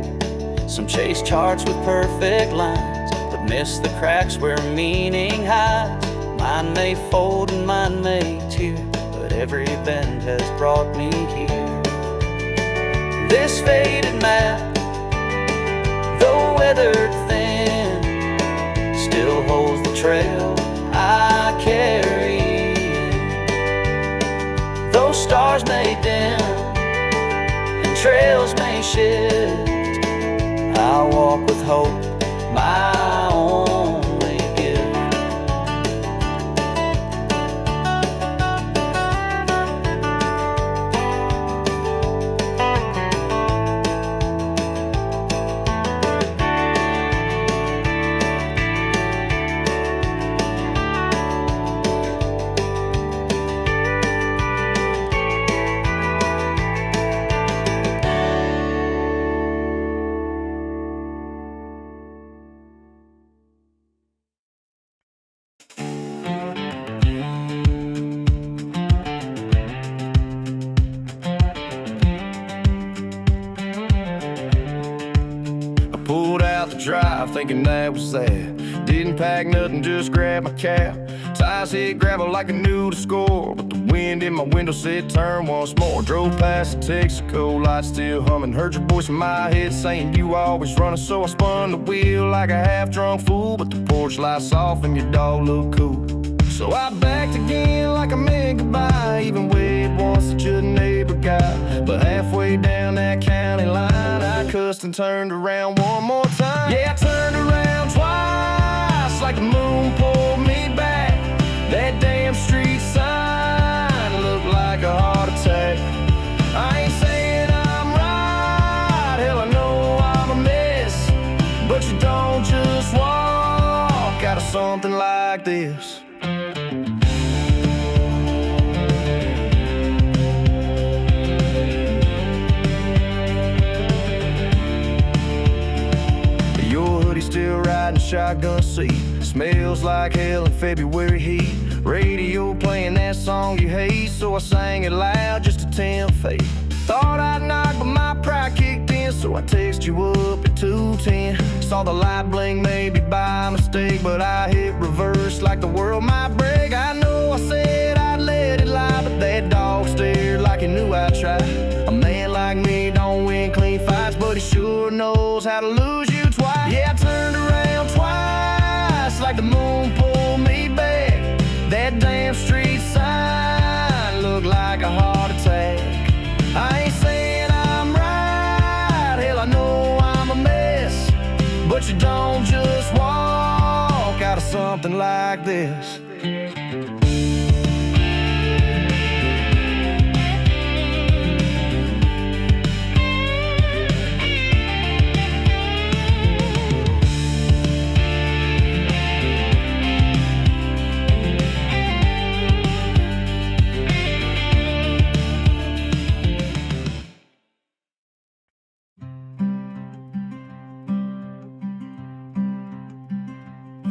Speaker 3: Some chase charts with perfect lines, but miss the cracks where meaning hides. Mine may fold and mine may tear, but every bend has brought me here. This faded map, though weathered thin, still holds the trail I carry. Those stars may dim and trails may shift, I'll walk with hope, my only gift.
Speaker 1: Pulled out the drive, thinking that was that. Didn't pack nothing, just grabbed my cap. Tires hit gravel like I knew to score, but the wind in my window said turn once more. Drove past the Texaco, lights still humming. Heard your voice in my head saying you always running, so I spun the wheel like a half-drunk fool. But the porch lights off and your dog looked cool, so I backed again like I meant goodbye. Even waved once at your neighbor guy, but halfway down that county line I cussed and turned around one more time. Yeah, I turned around twice like the moon pulled me back. That damn street sign looked like a heart attack. I ain't saying I'm right, hell I know I'm a mess, but you don't just walk out of something like this. Still riding shotgun seat, smells like hell in February heat. Radio playing that song you hate, so I sang it loud just to tempt fate. Thought I'd knock, but my pride kicked in, so I text you up at 2:10. Saw the light blink maybe by mistake, but I hit reverse like the world might break. I know I said I'd let it lie, but that dog stared like he knew I'd try. A man like me don't win clean fights, but he sure knows how to lose you twice. Yeah, I turned around twice like the moon pulled me back. That damn street sign looked like a heart attack. I ain't saying I'm right, hell I know I'm a mess, but you don't just walk out of something like this.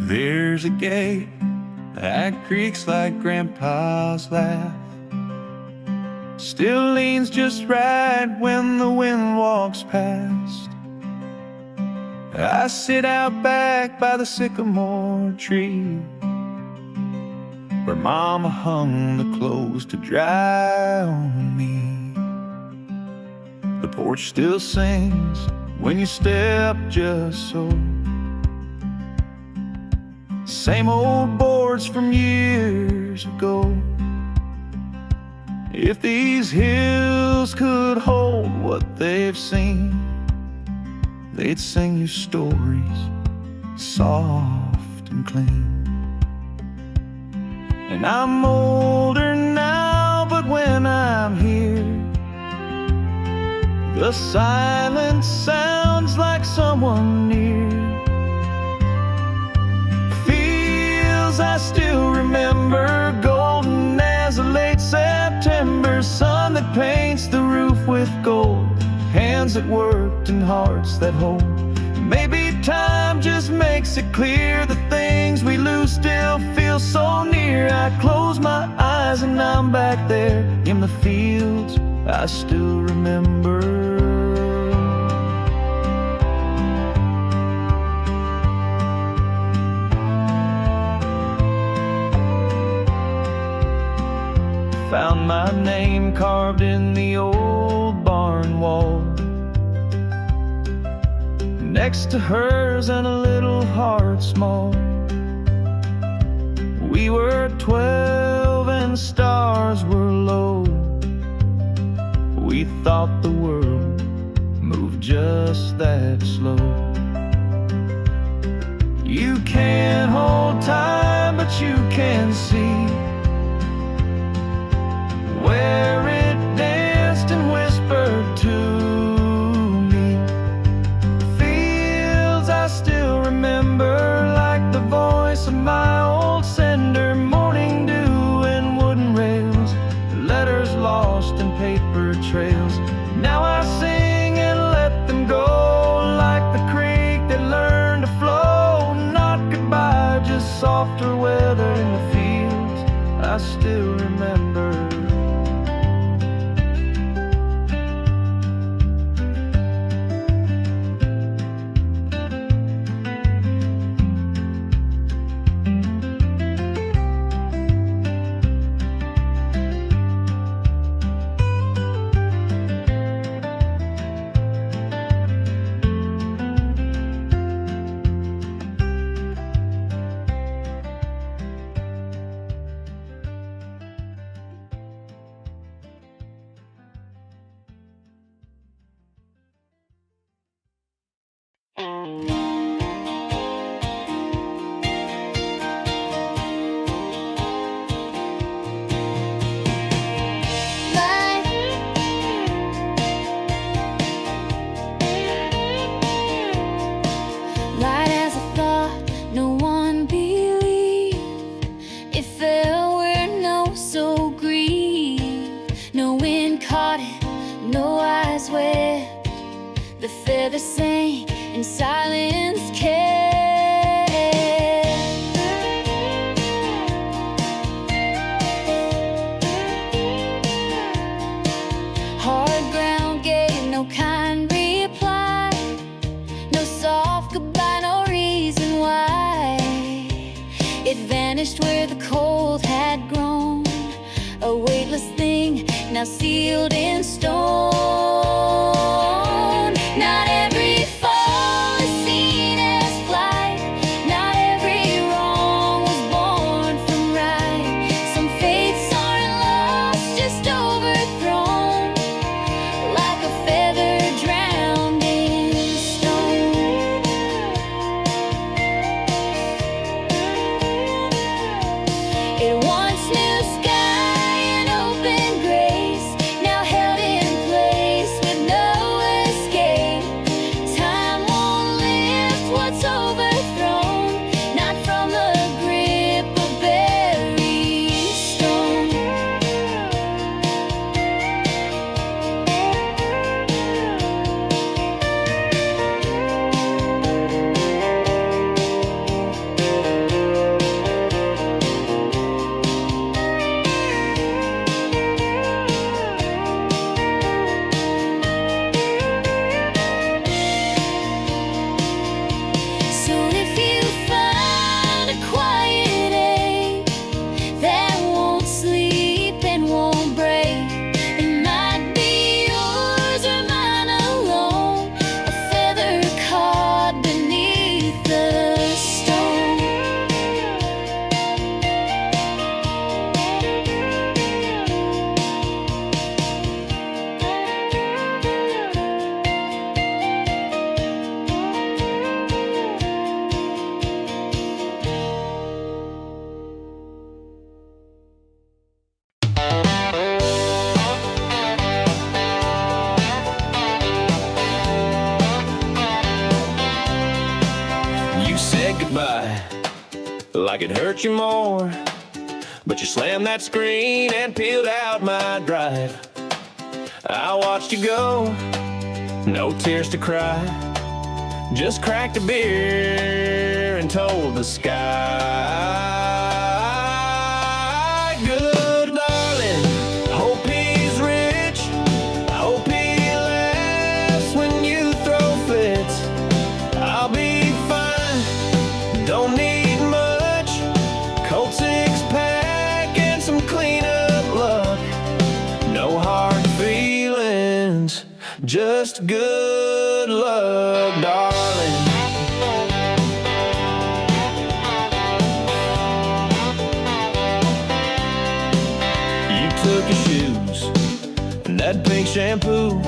Speaker 4: There's a gate that creaks like Grandpa's laugh, still leans just right when the wind walks past. I sit out back by the sycamore tree, where Mama hung the clothes to dry on me. The porch still sings when you step just so. Same old boards from years ago. If these hills could hold what they've seen, they'd sing you stories soft and clean. And I'm older now,
Speaker 8: I'm here. The silence sounds like someone near. Feels I still remember, golden as a late September sun that paints the roof with gold. Hands that worked and hearts that hold. Maybe time just makes it clear the things we lose still feel so near. I close my eyes and I'm back there in the fields I still remember. Found my name carved in the old barn wall, next to hers and a little heart small. We were 12 and stars were low. We thought the world moved just that slow. You can't hold time, but you can see where it danced and whispered to me. Fields I still remember, like the voice of my old sender. Morning dew and wooden rails, letters lost in paper trails. Now I sing and let them go, like the creek that learned to flow. Not goodbye, just softer weather in the fields I still remember.
Speaker 5: Light as a thought, no one believed. If there were no soul grieved, no wind caught it, no eyes wept. The feathers sang and silence kept. Hard ground gave no kind reply, no soft goodbye, no reason why. It vanished where the cold had grown, a weightless thing now sealed in stone. Not every fall is seen as flight, not every wrong was born from right. Some faiths aren't lost, just overthrown, like a feather drowned in stone. It once knew sky and open grace, now held in place
Speaker 3: like it hurt you more. But you slammed that screen and peeled out my drive. I watched you go, no tears to cry. Just cracked a beer and told the sky, good darling, hope he's rich. Hope he laughs when you throw fits. I'll be fine, don't need much. Cold six-pack and some cleanup luck. No hard feelings, just good luck, darling. You took your shoes and that pink shampoo,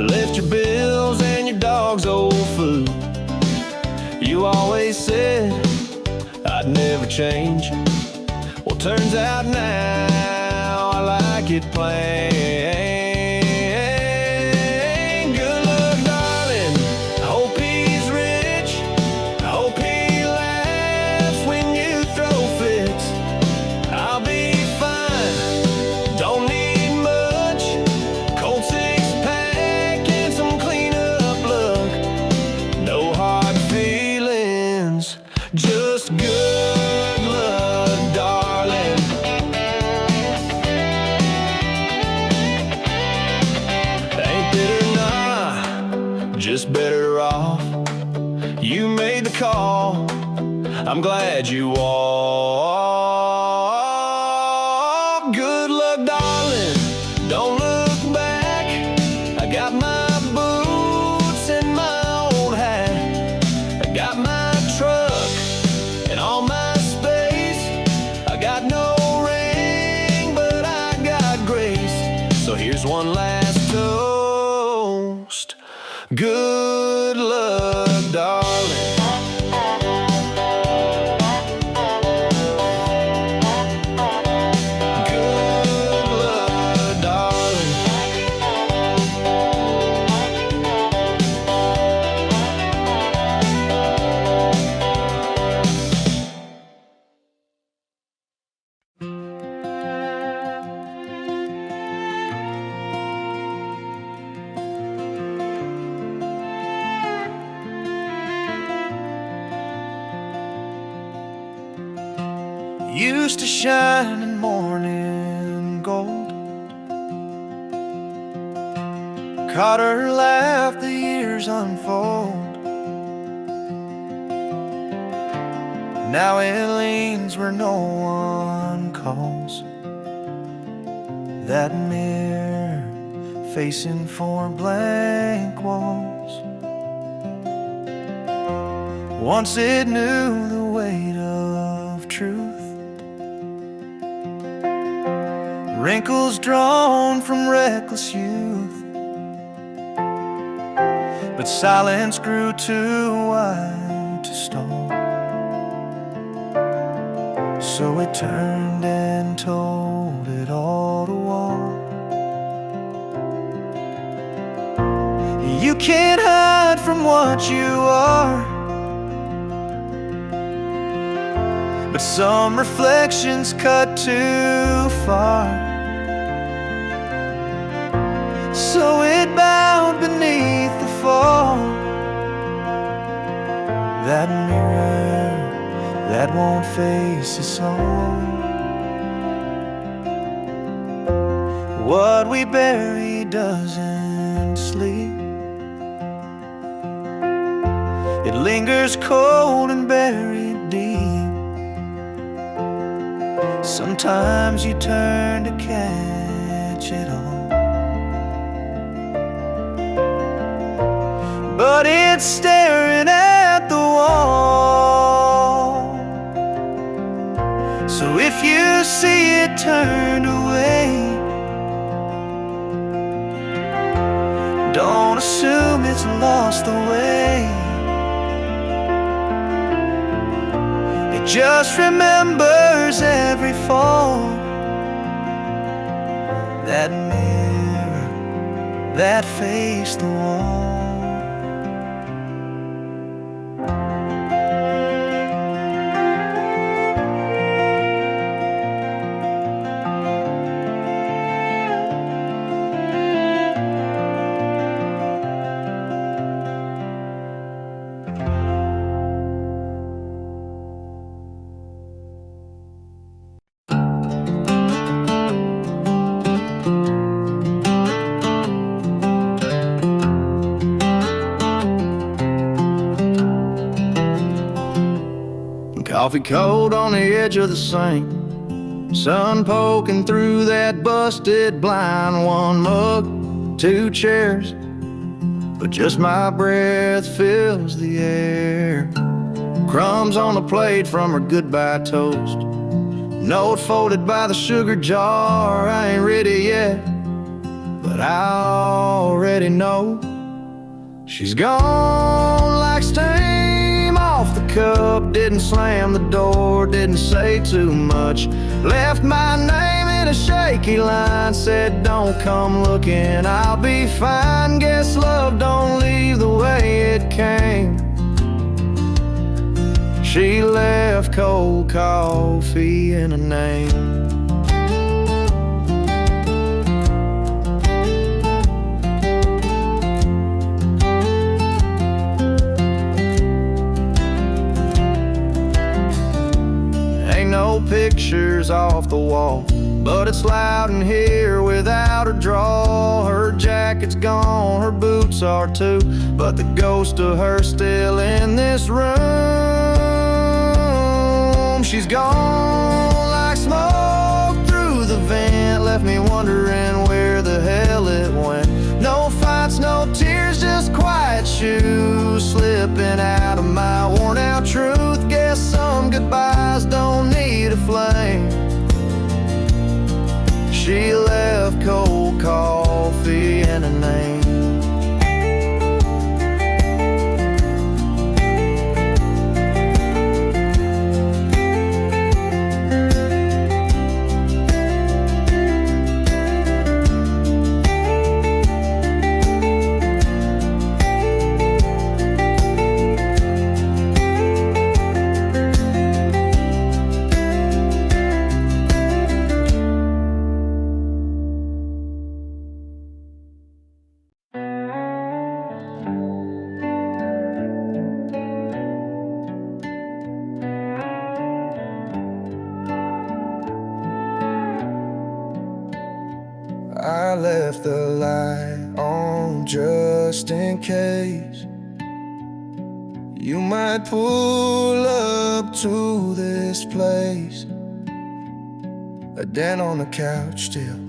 Speaker 3: left your bills and your dog's old food. You always said I'd never change. Well, turns out now I like it plain. Good luck, darling, hope he's rich. Hope he laughs when you throw fits. I'll be fine, don't need much. Cold six-pack and some cleanup luck. No hard feelings, just good luck, darling. Ain't bitter, nah, just better off. You made the call, I'm glad you walked. Good luck, darling, don't look back. I got my boots and my old hat. I got my truck and all my space. I got no ring, but I got grace. So here's one last toast. Good luck, darling. Good luck, darling.
Speaker 1: Used to shine in morning gold. Caught her laugh, the years unfold. Now it leans where no one calls. That mirror facing four blank walls. Once it knew the weight of truth. Wrinkles drawn from reckless youth. But silence grew too white to stone. So it turned and told it all to walk. You can't hide from what you are, but some reflections cut too far. So it bowed beneath the fall. That mirror that won't face its own. What we bury doesn't sleep. It lingers cold and buried deep. Sometimes you turn to catch it all, but it's staring at the wall. So if you see it turned away, don't assume it's lost the way. It just remembers every fall. That mirror that faced the wall. Coffee cold on the edge of the sink, sun poking through that busted blind. One mug, two chairs, but just my breath fills the air. Crumbs on the plate from her goodbye toast, note folded by the sugar jar. I ain't ready yet, but I already know she's gone like steam off the cup. Didn't slam the door, didn't say too much. Left my name in a shaky line, said don't come looking, I'll be fine. Guess love don't leave the way it came. She left cold coffee and a name. No pictures off the wall, but it's loud in here without her draw. Her jacket's gone, her boots are too, but the ghost of her still in this room. She's gone like smoke through the vent, left me wondering where the hell it went. No fights, no tears, just quiet shoes slipping out of my worn out truth. Guess some goodbyes don't need a flame. She left cold coffee and a name. I left the light on just in case you might pull up to this place. A dent on the couch still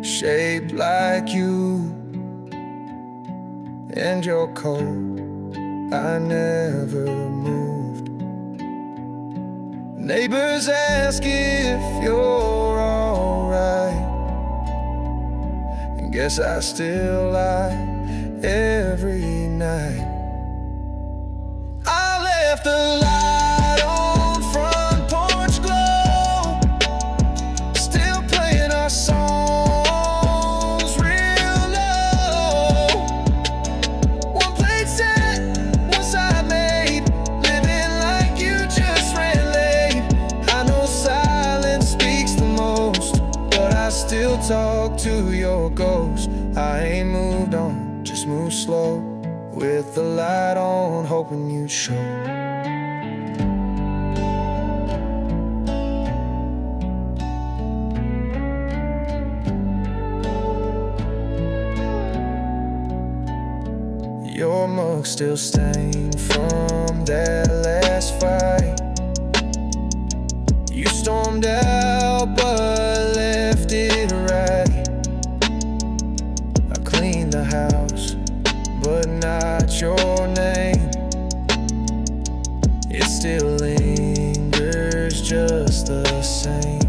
Speaker 1: shaped like you, and your coat I never moved. Neighbors ask if you're alright, guess I still lie every night. I left the light on, front porch glow, still playing our songs real low. One plate set, one side made, living like you just ran late. I know silence speaks the most, but I still talk to your ghost. I ain't moved on, just move slow, with the light on, hoping you'd show. Your mug still stained from that last fight. You stormed out but left it right. I cleaned the house, but not your name. It still lingers just the same.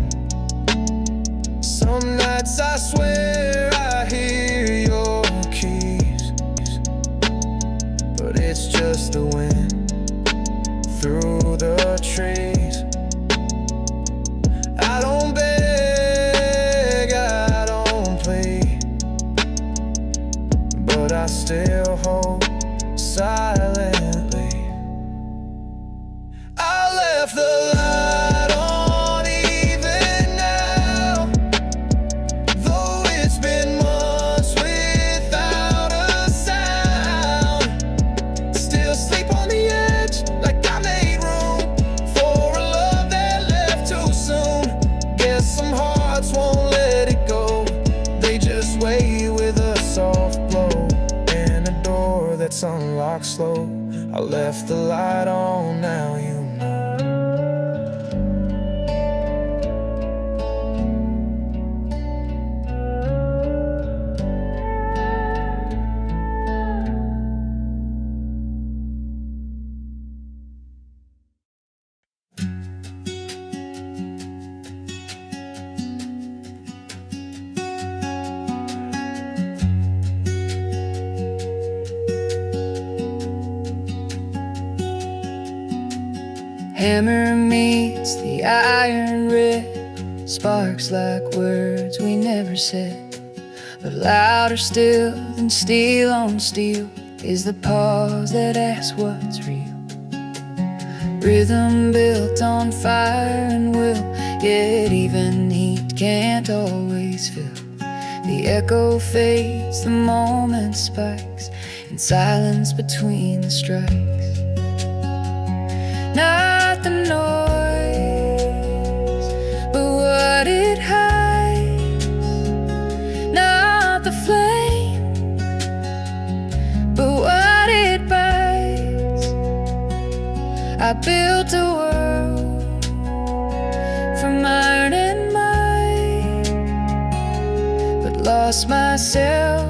Speaker 1: Some nights I swear I hear your keys, but it's just the wind through the trees. I don't beg, I don't plead, but I still hope silently. I left the light on even now, though it's been months without a sound. Still sleep on the edge like I made room for a love that left too soon. Guess some hearts won't let it go, they just wait with a soft blow, and a door that's unlocked slow. I left the light on, now you know.
Speaker 9: hammer meets the iron red. Sparks like words we never said. But louder still than steel on steel is the pause that asks what's real. Rhythm built on fire and will, yet even heat can't always fill. The echo fades, the moment spikes in silence between the strikes. Not the noise, but what it hides. Not the flame, but what it bites. I built a world from iron and might, but lost myself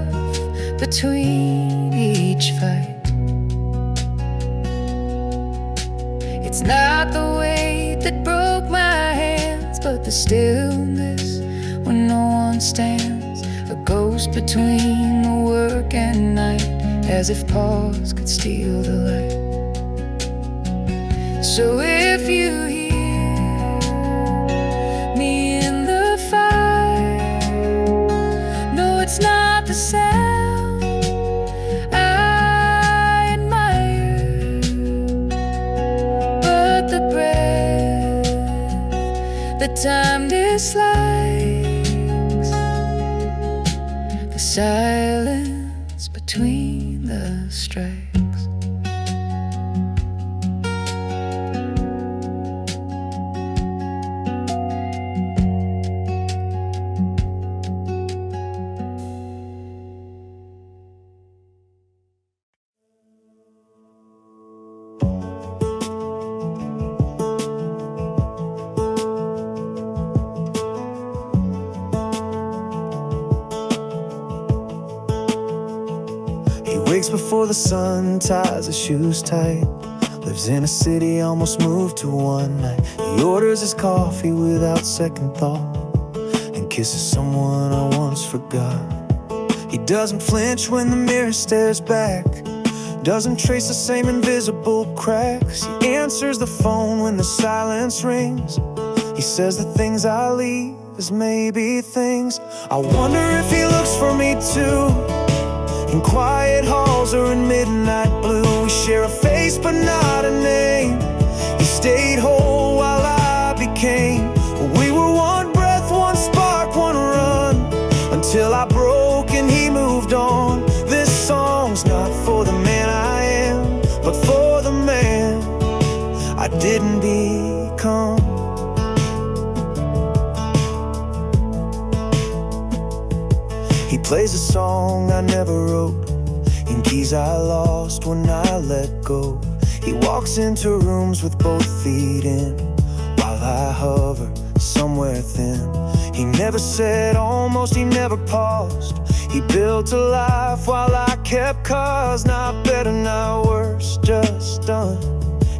Speaker 9: between each fight. It's not the weight that broke my hands, but the stillness when no one stands. A ghost between the work and night, as if pause could steal the light. So if you hear me in the fire, no, it's not the sound I admire, but the breath that time dislikes, the silence between the strikes.
Speaker 1: Before the sun ties his shoes tight, lives in a city, almost moved to one night. He orders his coffee without second thought and kisses someone I once forgot. He doesn't flinch when the mirror stares back, doesn't trace the same invisible cracks. He answers the phone when the silence rings. He says the things I leave is maybe things. I wonder if he looks for me too, in quiet halls or in midnight blue. We share a face but not a name. He stayed whole while I became. We were one breath, one spark, one run, until I broke and he moved on. This song's not for the man I am, but for the man I didn't become. He plays a song I never wrote, in keys I lost when I let go. He walks into rooms with both feet in, while I hover somewhere thin. He never said almost, he never paused. He built a life while I kept cause. Not better, not worse, just done.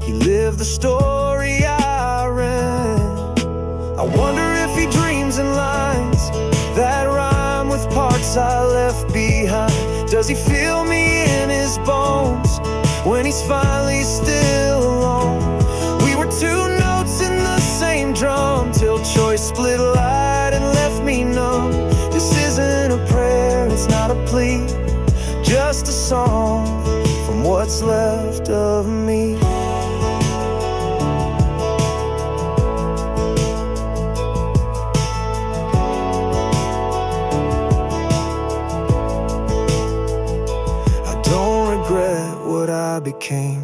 Speaker 1: He lived the story I read. I wonder if he dreams in lines that rhyme with parts I left behind. Does he feel me in his bones when he's finally still alone? We were two notes in the same drum, till choice split light and left me numb. This isn't a prayer, it's not a plea, just a song from what's left of me. I became,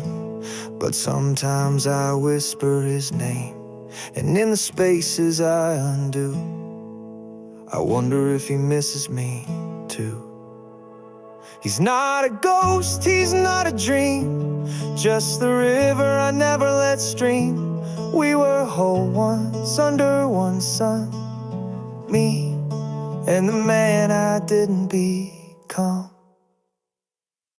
Speaker 1: but sometimes I whisper his name, and in the spaces I undo, I wonder if he misses me too. He's not a ghost, he's not a dream, just the river I never let stream. We were whole once under one sun, me and the man I didn't become.